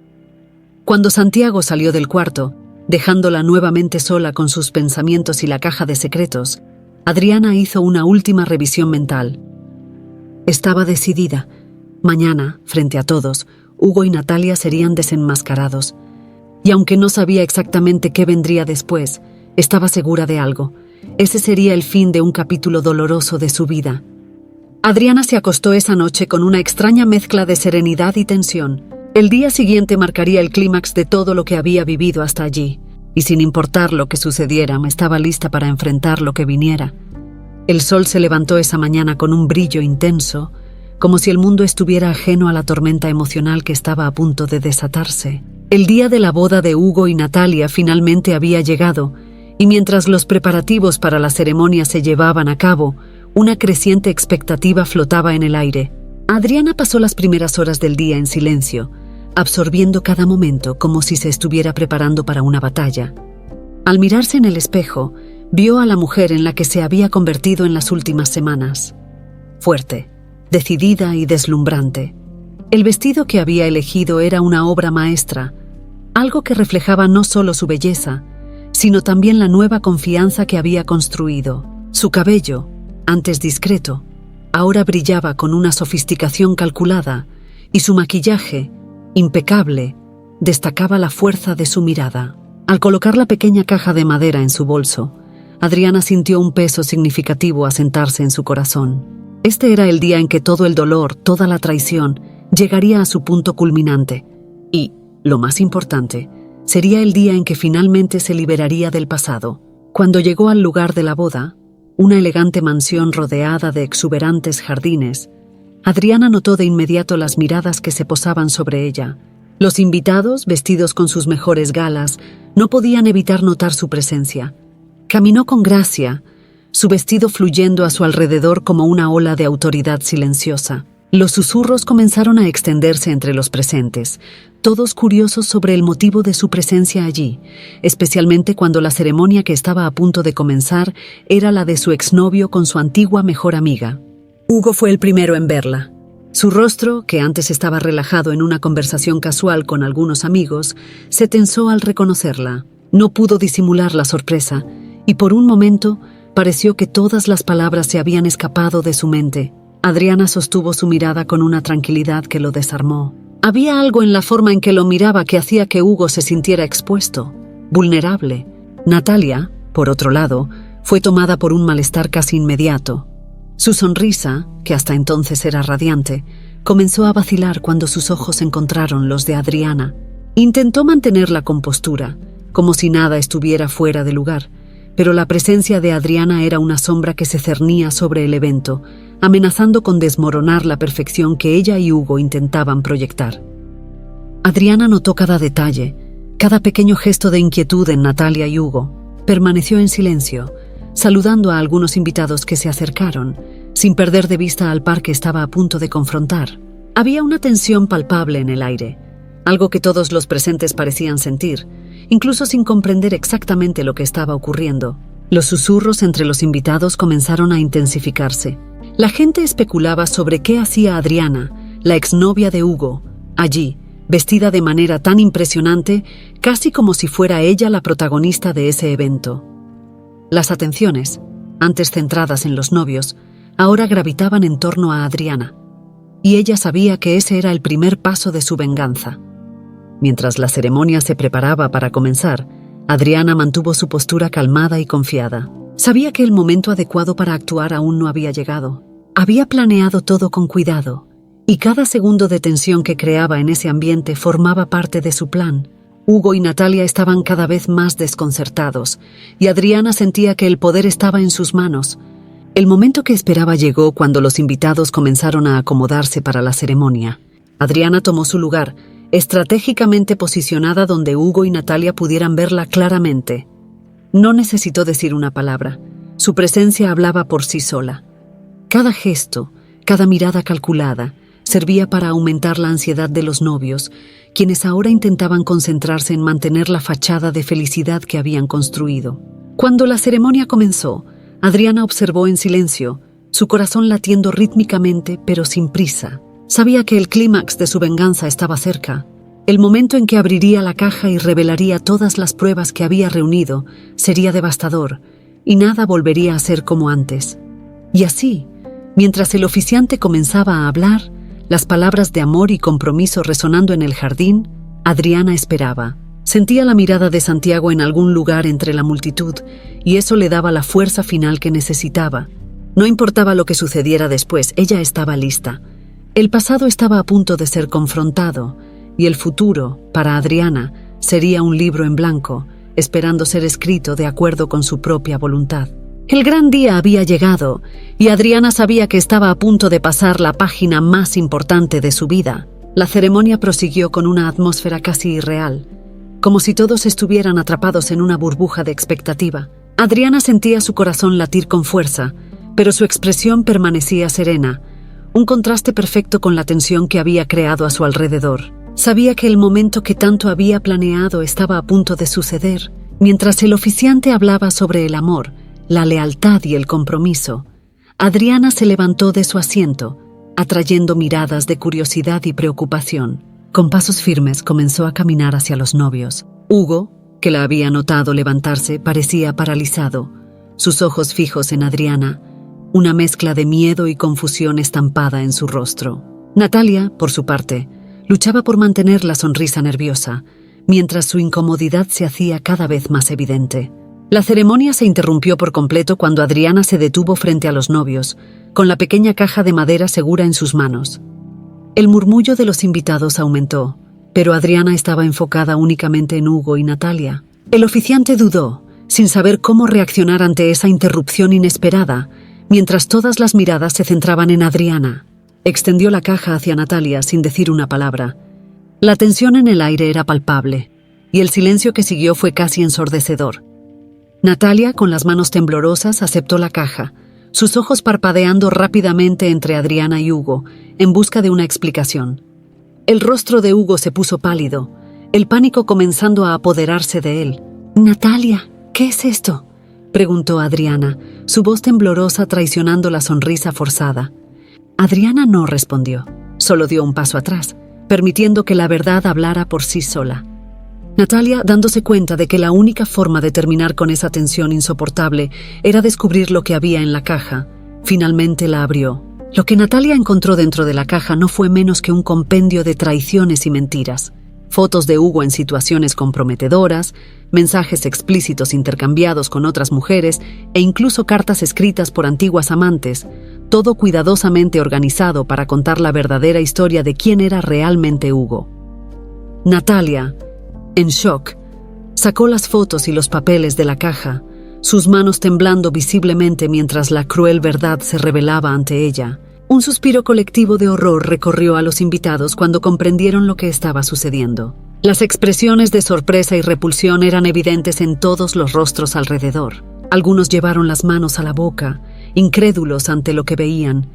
Speaker 1: Cuando Santiago salió del cuarto, dejándola nuevamente sola con sus pensamientos y la caja de secretos, Adriana hizo una última revisión mental. Estaba decidida. Mañana, frente a todos, Hugo y Natalia serían desenmascarados. Y aunque no sabía exactamente qué vendría después, estaba segura de algo. Ese sería el fin de un capítulo doloroso de su vida. Adriana se acostó esa noche con una extraña mezcla de serenidad y tensión. El día siguiente marcaría el clímax de todo lo que había vivido hasta allí, y sin importar lo que sucediera, estaba lista para enfrentar lo que viniera. El sol se levantó esa mañana con un brillo intenso, como si el mundo estuviera ajeno a la tormenta emocional que estaba a punto de desatarse. El día de la boda de Hugo y Natalia finalmente había llegado, y mientras los preparativos para la ceremonia se llevaban a cabo, una creciente expectativa flotaba en el aire. Adriana pasó las primeras horas del día en silencio, absorbiendo cada momento como si se estuviera preparando para una batalla. Al mirarse en el espejo, vio a la mujer en la que se había convertido en las últimas semanas. Fuerte, decidida y deslumbrante. El vestido que había elegido era una obra maestra, algo que reflejaba no solo su belleza, sino también la nueva confianza que había construido. Su cabello, antes discreto, ahora brillaba con una sofisticación calculada, y su maquillaje, impecable, destacaba la fuerza de su mirada. Al colocar la pequeña caja de madera en su bolso, Adriana sintió un peso significativo asentarse en su corazón. Este era el día en que todo el dolor, toda la traición, llegaría a su punto culminante. Y, lo más importante, sería el día en que finalmente se liberaría del pasado. Cuando llegó al lugar de la boda, una elegante mansión rodeada de exuberantes jardines, Adriana notó de inmediato las miradas que se posaban sobre ella. Los invitados, vestidos con sus mejores galas, no podían evitar notar su presencia. Caminó con gracia, su vestido fluyendo a su alrededor como una ola de autoridad silenciosa. Los susurros comenzaron a extenderse entre los presentes, todos curiosos sobre el motivo de su presencia allí, especialmente cuando la ceremonia que estaba a punto de comenzar era la de su exnovio con su antigua mejor amiga. Hugo fue el primero en verla. Su rostro, que antes estaba relajado en una conversación casual con algunos amigos, se tensó al reconocerla. No pudo disimular la sorpresa, y por un momento pareció que todas las palabras se habían escapado de su mente. Adriana sostuvo su mirada con una tranquilidad que lo desarmó. Había algo en la forma en que lo miraba que hacía que Hugo se sintiera expuesto, vulnerable. Natalia, por otro lado, fue tomada por un malestar casi inmediato. Su sonrisa, que hasta entonces era radiante, comenzó a vacilar cuando sus ojos encontraron los de Adriana. Intentó mantener la compostura, como si nada estuviera fuera de lugar, pero la presencia de Adriana era una sombra que se cernía sobre el evento, amenazando con desmoronar la perfección que ella y Hugo intentaban proyectar. Adriana notó cada detalle, cada pequeño gesto de inquietud en Natalia y Hugo. Permaneció en silencio, saludando a algunos invitados que se acercaron, sin perder de vista al par que estaba a punto de confrontar. Había una tensión palpable en el aire, algo que todos los presentes parecían sentir, incluso sin comprender exactamente lo que estaba ocurriendo. Los susurros entre los invitados comenzaron a intensificarse. La gente especulaba sobre qué hacía Adriana, la exnovia de Hugo, allí, vestida de manera tan impresionante, casi como si fuera ella la protagonista de ese evento. Las atenciones, antes centradas en los novios, ahora gravitaban en torno a Adriana, y ella sabía que ese era el primer paso de su venganza. Mientras la ceremonia se preparaba para comenzar, Adriana mantuvo su postura calmada y confiada. Sabía que el momento adecuado para actuar aún no había llegado. Había planeado todo con cuidado, y cada segundo de tensión que creaba en ese ambiente formaba parte de su plan. Hugo y Natalia estaban cada vez más desconcertados, y Adriana sentía que el poder estaba en sus manos. El momento que esperaba llegó cuando los invitados comenzaron a acomodarse para la ceremonia. Adriana tomó su lugar, estratégicamente posicionada donde Hugo y Natalia pudieran verla claramente. No necesitó decir una palabra. Su presencia hablaba por sí sola. Cada gesto, cada mirada calculada, servía para aumentar la ansiedad de los novios, quienes ahora intentaban concentrarse en mantener la fachada de felicidad que habían construido. Cuando la ceremonia comenzó, Adriana observó en silencio, su corazón latiendo rítmicamente pero sin prisa. Sabía que el clímax de su venganza estaba cerca. El momento en que abriría la caja y revelaría todas las pruebas que había reunido sería devastador, y nada volvería a ser como antes. Y así, mientras el oficiante comenzaba a hablar, las palabras de amor y compromiso resonando en el jardín, Adriana esperaba. Sentía la mirada de Santiago en algún lugar entre la multitud, y eso le daba la fuerza final que necesitaba. No importaba lo que sucediera después, ella estaba lista. El pasado estaba a punto de ser confrontado, y el futuro, para Adriana, sería un libro en blanco, esperando ser escrito de acuerdo con su propia voluntad. El gran día había llegado, y Adriana sabía que estaba a punto de pasar la página más importante de su vida. La ceremonia prosiguió con una atmósfera casi irreal, como si todos estuvieran atrapados en una burbuja de expectativa. Adriana sentía su corazón latir con fuerza, pero su expresión permanecía serena, un contraste perfecto con la tensión que había creado a su alrededor. Sabía que el momento que tanto había planeado estaba a punto de suceder. Mientras el oficiante hablaba sobre el amor, la lealtad y el compromiso, Adriana se levantó de su asiento, atrayendo miradas de curiosidad y preocupación. Con pasos firmes comenzó a caminar hacia los novios. Hugo, que la había notado levantarse, parecía paralizado, sus ojos fijos en Adriana, una mezcla de miedo y confusión estampada en su rostro. Natalia, por su parte, luchaba por mantener la sonrisa nerviosa, mientras su incomodidad se hacía cada vez más evidente. La ceremonia se interrumpió por completo cuando Adriana se detuvo frente a los novios, con la pequeña caja de madera segura en sus manos. El murmullo de los invitados aumentó, pero Adriana estaba enfocada únicamente en Hugo y Natalia. El oficiante dudó, sin saber cómo reaccionar ante esa interrupción inesperada, mientras todas las miradas se centraban en Adriana. Extendió la caja hacia Natalia sin decir una palabra. La tensión en el aire era palpable, y el silencio que siguió fue casi ensordecedor. Natalia, con las manos temblorosas, aceptó la caja, sus ojos parpadeando rápidamente entre Adriana y Hugo, en busca de una explicación. El rostro de Hugo se puso pálido, el pánico comenzando a apoderarse de él. «Natalia, ¿qué es esto?», preguntó Adriana, su voz temblorosa traicionando la sonrisa forzada. Adriana no respondió, solo dio un paso atrás, permitiendo que la verdad hablara por sí sola. Natalia, dándose cuenta de que la única forma de terminar con esa tensión insoportable era descubrir lo que había en la caja, finalmente la abrió. Lo que Natalia encontró dentro de la caja no fue menos que un compendio de traiciones y mentiras. Fotos de Hugo en situaciones comprometedoras, mensajes explícitos intercambiados con otras mujeres e incluso cartas escritas por antiguas amantes, todo cuidadosamente organizado para contar la verdadera historia de quién era realmente Hugo. Natalia, en shock, sacó las fotos y los papeles de la caja, sus manos temblando visiblemente mientras la cruel verdad se revelaba ante ella. Un suspiro colectivo de horror recorrió a los invitados cuando comprendieron lo que estaba sucediendo. Las expresiones de sorpresa y repulsión eran evidentes en todos los rostros alrededor. Algunos llevaron las manos a la boca, incrédulos ante lo que veían,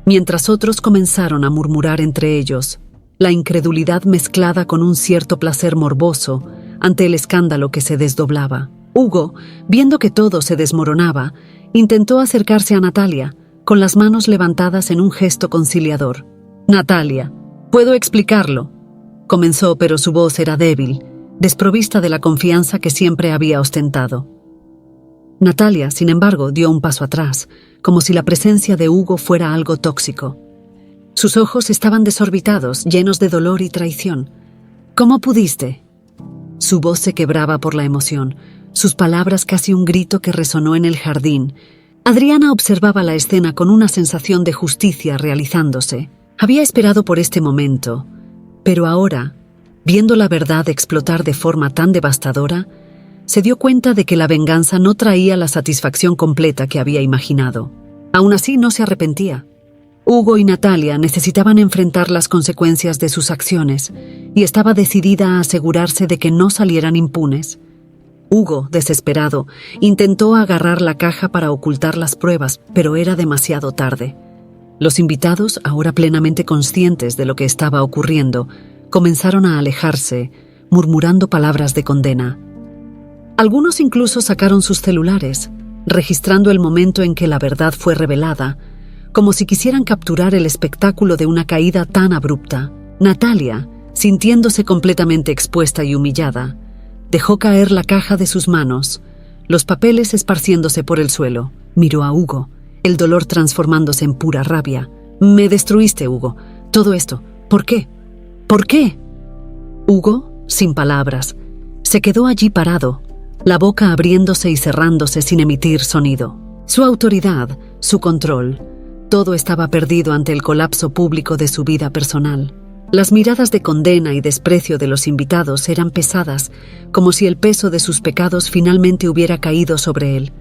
Speaker 1: mientras otros comenzaron a murmurar entre ellos, la incredulidad mezclada con un cierto placer morboso ante el escándalo que se desdoblaba. Hugo, viendo que todo se desmoronaba, intentó acercarse a Natalia, con las manos levantadas en un gesto conciliador. «Natalia, puedo explicarlo», comenzó, pero su voz era débil, desprovista de la confianza que siempre había ostentado. Natalia, sin embargo, dio un paso atrás, como si la presencia de Hugo fuera algo tóxico. Sus ojos estaban desorbitados, llenos de dolor y traición. «¿Cómo pudiste?». Su voz se quebraba por la emoción, sus palabras casi un grito que resonó en el jardín. Adriana observaba la escena con una sensación de justicia realizándose. Había esperado por este momento, pero ahora, viendo la verdad explotar de forma tan devastadora, se dio cuenta de que la venganza no traía la satisfacción completa que había imaginado. Aún así, no se arrepentía. Hugo y Natalia necesitaban enfrentar las consecuencias de sus acciones y estaba decidida a asegurarse de que no salieran impunes. Hugo, desesperado, intentó agarrar la caja para ocultar las pruebas, pero era demasiado tarde. Los invitados, ahora plenamente conscientes de lo que estaba ocurriendo, comenzaron a alejarse, murmurando palabras de condena. Algunos incluso sacaron sus celulares, registrando el momento en que la verdad fue revelada, como si quisieran capturar el espectáculo de una caída tan abrupta. Natalia, sintiéndose completamente expuesta y humillada, dejó caer la caja de sus manos, los papeles esparciéndose por el suelo. Miró a Hugo, el dolor transformándose en pura rabia. «Me destruiste, Hugo. Todo esto. ¿Por qué? ¿Por qué?». Hugo, sin palabras, se quedó allí parado, la boca abriéndose y cerrándose sin emitir sonido. Su autoridad, su control, todo estaba perdido ante el colapso público de su vida personal. Las miradas de condena y desprecio de los invitados eran pesadas, como si el peso de sus pecados finalmente hubiera caído sobre él.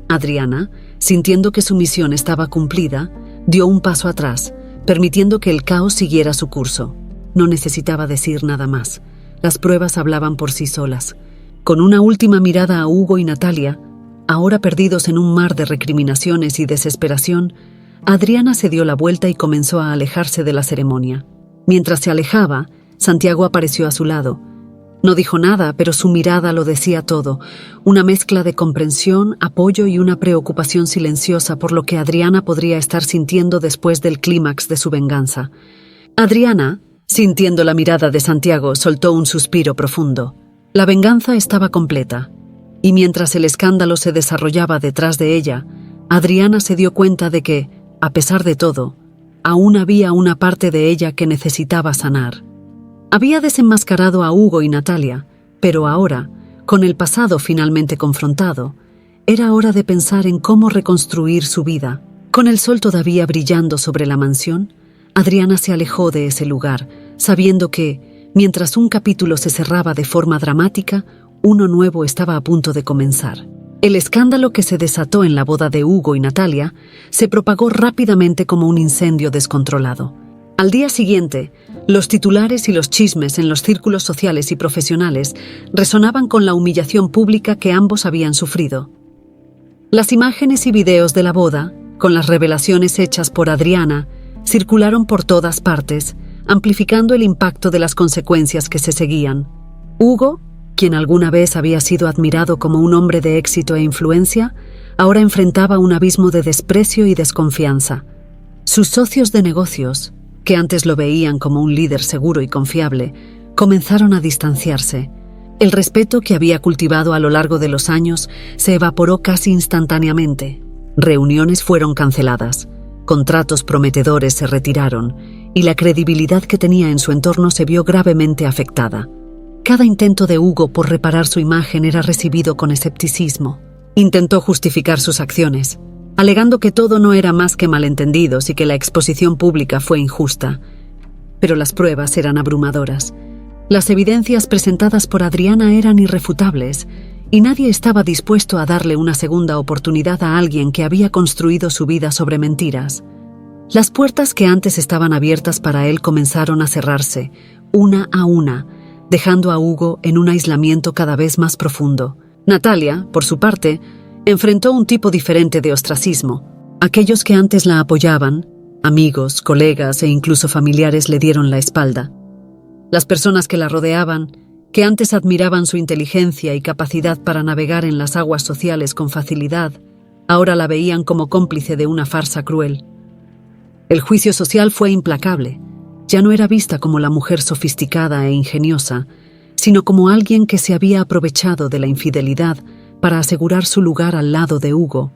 Speaker 1: Adriana, sintiendo que su misión estaba cumplida, dio un paso atrás, permitiendo que el caos siguiera su curso. No necesitaba decir nada más. Las pruebas hablaban por sí solas. Con una última mirada a Hugo y Natalia, ahora perdidos en un mar de recriminaciones y desesperación, Adriana se dio la vuelta y comenzó a alejarse de la ceremonia. Mientras se alejaba, Santiago apareció a su lado. No dijo nada, pero su mirada lo decía todo, una mezcla de comprensión, apoyo y una preocupación silenciosa por lo que Adriana podría estar sintiendo después del clímax de su venganza. Adriana, sintiendo la mirada de Santiago, soltó un suspiro profundo. La venganza estaba completa, y mientras el escándalo se desarrollaba detrás de ella, Adriana se dio cuenta de que, a pesar de todo, aún había una parte de ella que necesitaba sanar. Había desenmascarado a Hugo y Natalia, pero ahora, con el pasado finalmente confrontado, era hora de pensar en cómo reconstruir su vida. Con el sol todavía brillando sobre la mansión, Adriana se alejó de ese lugar, sabiendo que, mientras un capítulo se cerraba de forma dramática, uno nuevo estaba a punto de comenzar. El escándalo que se desató en la boda de Hugo y Natalia se propagó rápidamente como un incendio descontrolado. Al día siguiente, Los titulares y los chismes en los círculos sociales y profesionales resonaban con la humillación pública que ambos habían sufrido. Las imágenes y videos de la boda, con las revelaciones hechas por Adriana, circularon por todas partes, amplificando el impacto de las consecuencias que se seguían. Hugo, quien alguna vez había sido admirado como un hombre de éxito e influencia, ahora enfrentaba un abismo de desprecio y desconfianza. Sus socios de negocios, que antes lo veían como un líder seguro y confiable, comenzaron a distanciarse. El respeto que había cultivado a lo largo de los años se evaporó casi instantáneamente. Reuniones fueron canceladas, contratos prometedores se retiraron y la credibilidad que tenía en su entorno se vio gravemente afectada. Cada intento de Hugo por reparar su imagen era recibido con escepticismo. Intentó justificar sus acciones, alegando que todo no era más que malentendidos y que la exposición pública fue injusta. Pero las pruebas eran abrumadoras. Las evidencias presentadas por Adriana eran irrefutables y nadie estaba dispuesto a darle una segunda oportunidad a alguien que había construido su vida sobre mentiras. Las puertas que antes estaban abiertas para él comenzaron a cerrarse, una a una, dejando a Hugo en un aislamiento cada vez más profundo. Natalia, por su parte, enfrentó un tipo diferente de ostracismo. Aquellos que antes la apoyaban, amigos, colegas e incluso familiares le dieron la espalda. Las personas que la rodeaban, que antes admiraban su inteligencia y capacidad para navegar en las aguas sociales con facilidad, ahora la veían como cómplice de una farsa cruel. El juicio social fue implacable. Ya no era vista como la mujer sofisticada e ingeniosa, sino como alguien que se había aprovechado de la infidelidad para asegurar su lugar al lado de Hugo,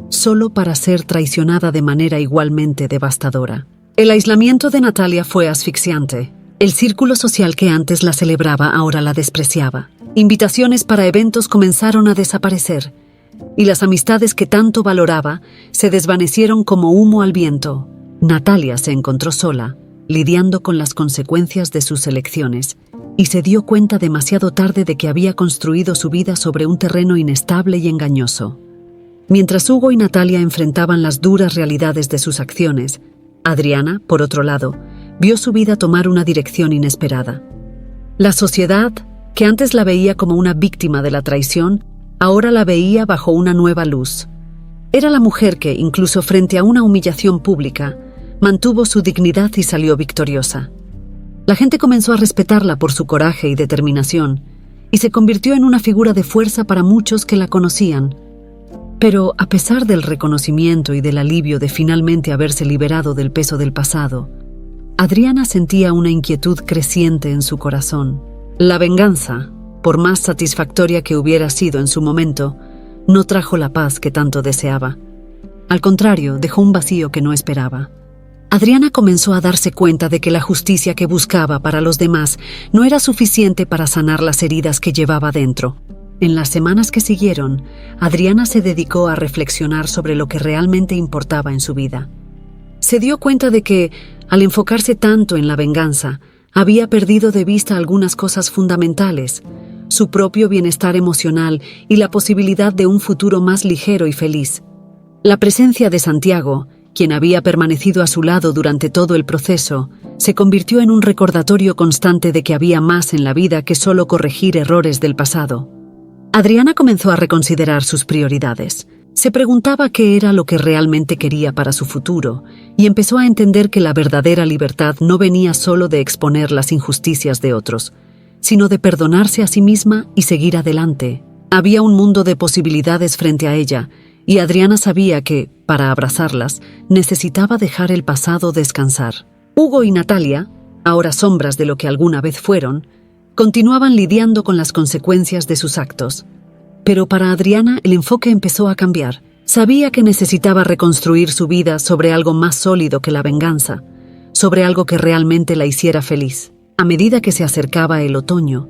Speaker 1: solo para ser traicionada de manera igualmente devastadora. El aislamiento de Natalia fue asfixiante. El círculo social que antes la celebraba ahora la despreciaba. Invitaciones para eventos comenzaron a desaparecer, y las amistades que tanto valoraba se desvanecieron como humo al viento. Natalia se encontró sola, lidiando con las consecuencias de sus elecciones, y se dio cuenta demasiado tarde de que había construido su vida sobre un terreno inestable y engañoso. Mientras Hugo y Natalia enfrentaban las duras realidades de sus acciones, Adriana, por otro lado, vio su vida tomar una dirección inesperada. La sociedad, que antes la veía como una víctima de la traición, ahora la veía bajo una nueva luz. Era la mujer que, incluso frente a una humillación pública, mantuvo su dignidad y salió victoriosa. La gente comenzó a respetarla por su coraje y determinación, y se convirtió en una figura de fuerza para muchos que la conocían. Pero, a pesar del reconocimiento y del alivio de finalmente haberse liberado del peso del pasado, Adriana sentía una inquietud creciente en su corazón. La venganza, por más satisfactoria que hubiera sido en su momento, no trajo la paz que tanto deseaba. Al contrario, dejó un vacío que no esperaba. Adriana comenzó a darse cuenta de que la justicia que buscaba para los demás no era suficiente para sanar las heridas que llevaba dentro. En las semanas que siguieron, Adriana se dedicó a reflexionar sobre lo que realmente importaba en su vida. Se dio cuenta de que, al enfocarse tanto en la venganza, había perdido de vista algunas cosas fundamentales: su propio bienestar emocional y la posibilidad de un futuro más ligero y feliz. La presencia de Santiago, quien había permanecido a su lado durante todo el proceso, se convirtió en un recordatorio constante de que había más en la vida que solo corregir errores del pasado. Adriana comenzó a reconsiderar sus prioridades. Se preguntaba qué era lo que realmente quería para su futuro y empezó a entender que la verdadera libertad no venía solo de exponer las injusticias de otros, sino de perdonarse a sí misma y seguir adelante. Había un mundo de posibilidades frente a ella, y Adriana sabía que, para abrazarlas, necesitaba dejar el pasado descansar. Hugo y Natalia, ahora sombras de lo que alguna vez fueron, continuaban lidiando con las consecuencias de sus actos. Pero para Adriana el enfoque empezó a cambiar. Sabía que necesitaba reconstruir su vida sobre algo más sólido que la venganza, sobre algo que realmente la hiciera feliz. A medida que se acercaba el otoño,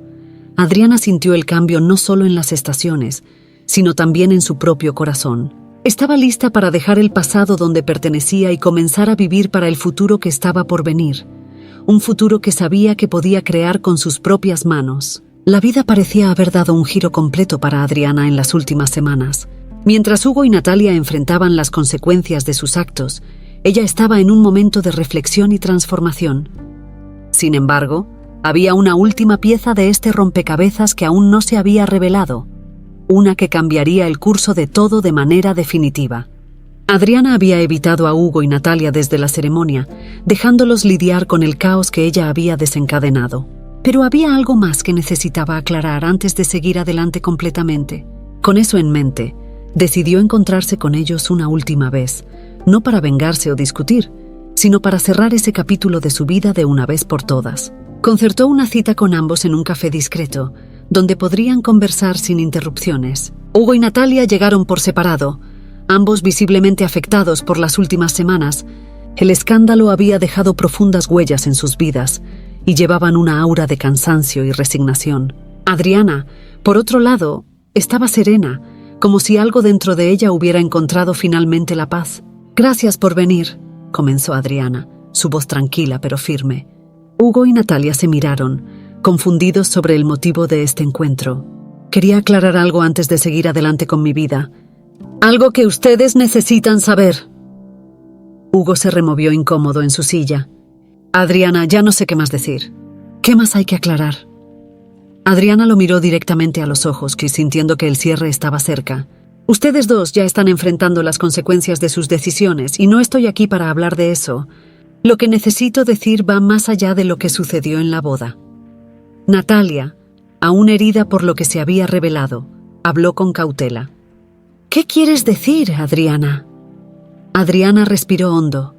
Speaker 1: Adriana sintió el cambio no solo en las estaciones, sino también en su propio corazón. Estaba lista para dejar el pasado donde pertenecía y comenzar a vivir para el futuro que estaba por venir, un futuro que sabía que podía crear con sus propias manos. La vida parecía haber dado un giro completo para Adriana en las últimas semanas. Mientras Hugo y Natalia enfrentaban las consecuencias de sus actos, ella estaba en un momento de reflexión y transformación. Sin embargo, había una última pieza de este rompecabezas que aún no se había revelado, una que cambiaría el curso de todo de manera definitiva. Adriana había evitado a Hugo y Natalia desde la ceremonia, dejándolos lidiar con el caos que ella había desencadenado. Pero había algo más que necesitaba aclarar antes de seguir adelante completamente. Con eso en mente, decidió encontrarse con ellos una última vez, no para vengarse o discutir, sino para cerrar ese capítulo de su vida de una vez por todas. Concertó una cita con ambos en un café discreto, donde podrían conversar sin interrupciones. Hugo y Natalia llegaron por separado, ambos visiblemente afectados por las últimas semanas. El escándalo había dejado profundas huellas en sus vidas y llevaban una aura de cansancio y resignación. Adriana, por otro lado, estaba serena, como si algo dentro de ella hubiera encontrado finalmente la paz. «Gracias por venir», comenzó Adriana, su voz tranquila pero firme. Hugo y Natalia se miraron, confundidos sobre el motivo de este encuentro. «Quería aclarar algo antes de seguir adelante con mi vida. Algo que ustedes necesitan saber». Hugo se removió incómodo en su silla. «Adriana, ya no sé qué más decir. ¿Qué más hay que aclarar?» Adriana lo miró directamente a los ojos, sintiendo que el cierre estaba cerca. «Ustedes dos ya están enfrentando las consecuencias de sus decisiones y no estoy aquí para hablar de eso. Lo que necesito decir va más allá de lo que sucedió en la boda». Natalia, aún herida por lo que se había revelado, habló con cautela. «¿Qué quieres decir, Adriana?» Adriana respiró hondo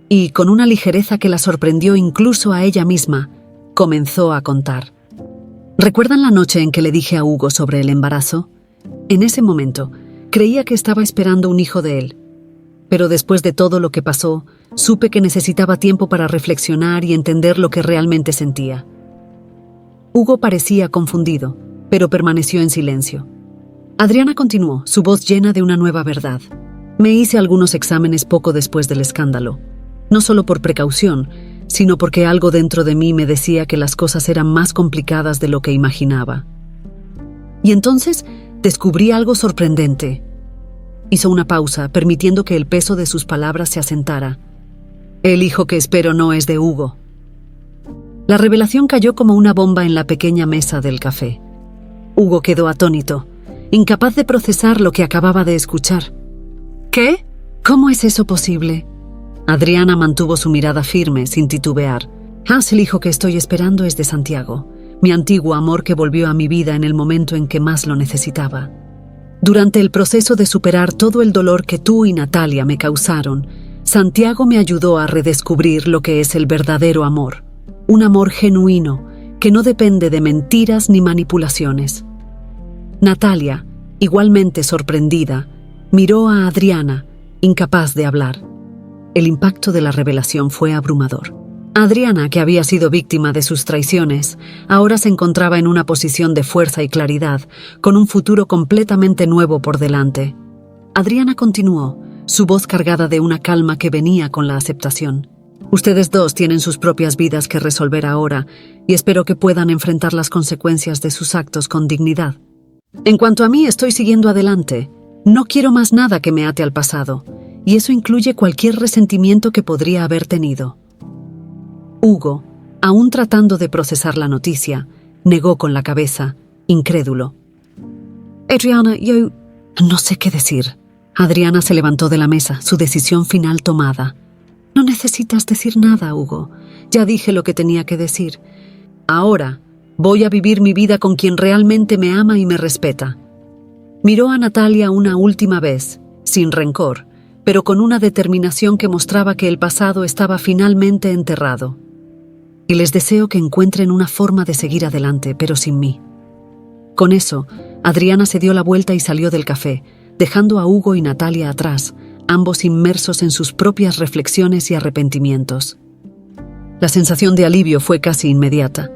Speaker 1: y, con una ligereza que la sorprendió incluso a ella misma, comenzó a contar. ¿Recuerdan la noche en que le dije a Hugo sobre el embarazo? En ese momento, creía que estaba esperando un hijo de él. Pero después de todo lo que pasó, supe que necesitaba tiempo para reflexionar y entender lo que realmente sentía. Hugo parecía confundido, pero permaneció en silencio. Adriana continuó, su voz llena de una nueva verdad. Me hice algunos exámenes poco después del escándalo. No solo por precaución, sino porque algo dentro de mí me decía que las cosas eran más complicadas de lo que imaginaba. Y entonces descubrí algo sorprendente. Hizo una pausa, permitiendo que el peso de sus palabras se asentara. El hijo que espero no es de Hugo. La revelación cayó como una bomba en la pequeña mesa del café. Hugo quedó atónito, incapaz de procesar lo que acababa de escuchar. ¿Qué? ¿Cómo es eso posible? Adriana mantuvo su mirada firme, sin titubear. El hijo que estoy esperando es de Santiago, mi antiguo amor que volvió a mi vida en el momento en que más lo necesitaba. Durante el proceso de superar todo el dolor que tú y Natalia me causaron, Santiago me ayudó a redescubrir lo que es el verdadero amor. Un amor genuino, que no depende de mentiras ni manipulaciones. Natalia, igualmente sorprendida, miró a Adriana, incapaz de hablar. El impacto de la revelación fue abrumador. Adriana, que había sido víctima de sus traiciones, ahora se encontraba en una posición de fuerza y claridad, con un futuro completamente nuevo por delante. Adriana continuó, su voz cargada de una calma que venía con la aceptación. Ustedes dos tienen sus propias vidas que resolver ahora, y espero que puedan enfrentar las consecuencias de sus actos con dignidad. En cuanto a mí, estoy siguiendo adelante. No quiero más nada que me ate al pasado, y eso incluye cualquier resentimiento que podría haber tenido. Hugo, aún tratando de procesar la noticia, negó con la cabeza, incrédulo. Adriana, yo no sé qué decir. Adriana se levantó de la mesa, su decisión final tomada. No necesitas decir nada, Hugo. Ya dije lo que tenía que decir. Ahora voy a vivir mi vida con quien realmente me ama y me respeta. Miró a Natalia una última vez, sin rencor, pero con una determinación que mostraba que el pasado estaba finalmente enterrado. Y les deseo que encuentren una forma de seguir adelante, pero sin mí. Con eso, Adriana se dio la vuelta y salió del café, dejando a Hugo y Natalia atrás, ambos inmersos en sus propias reflexiones y arrepentimientos. La sensación de alivio fue casi inmediata.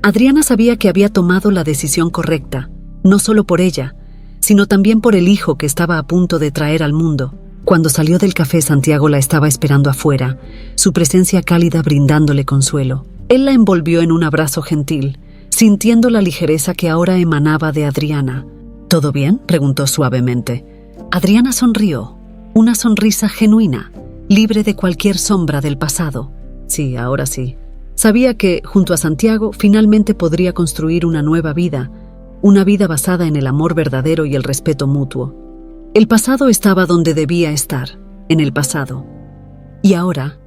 Speaker 1: Adriana sabía que había tomado la decisión correcta, no solo por ella, sino también por el hijo que estaba a punto de traer al mundo. Cuando salió del café, Santiago la estaba esperando afuera, su presencia cálida brindándole consuelo. Él la envolvió en un abrazo gentil, sintiendo la ligereza que ahora emanaba de Adriana. ¿Todo bien?, preguntó suavemente. Adriana sonrió, una sonrisa genuina, libre de cualquier sombra del pasado. Sí, ahora sí. Sabía que, junto a Santiago, finalmente podría construir una nueva vida, una vida basada en el amor verdadero y el respeto mutuo. El pasado estaba donde debía estar, en el pasado. Y ahora,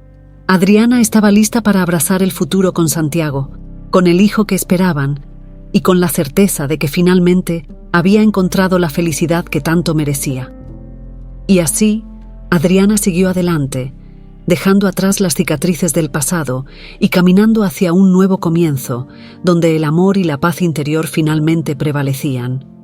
Speaker 1: Adriana estaba lista para abrazar el futuro con Santiago, con el hijo que esperaban y con la certeza de que finalmente había encontrado la felicidad que tanto merecía. Y así, Adriana siguió adelante, dejando atrás las cicatrices del pasado y caminando hacia un nuevo comienzo, donde el amor y la paz interior finalmente prevalecían.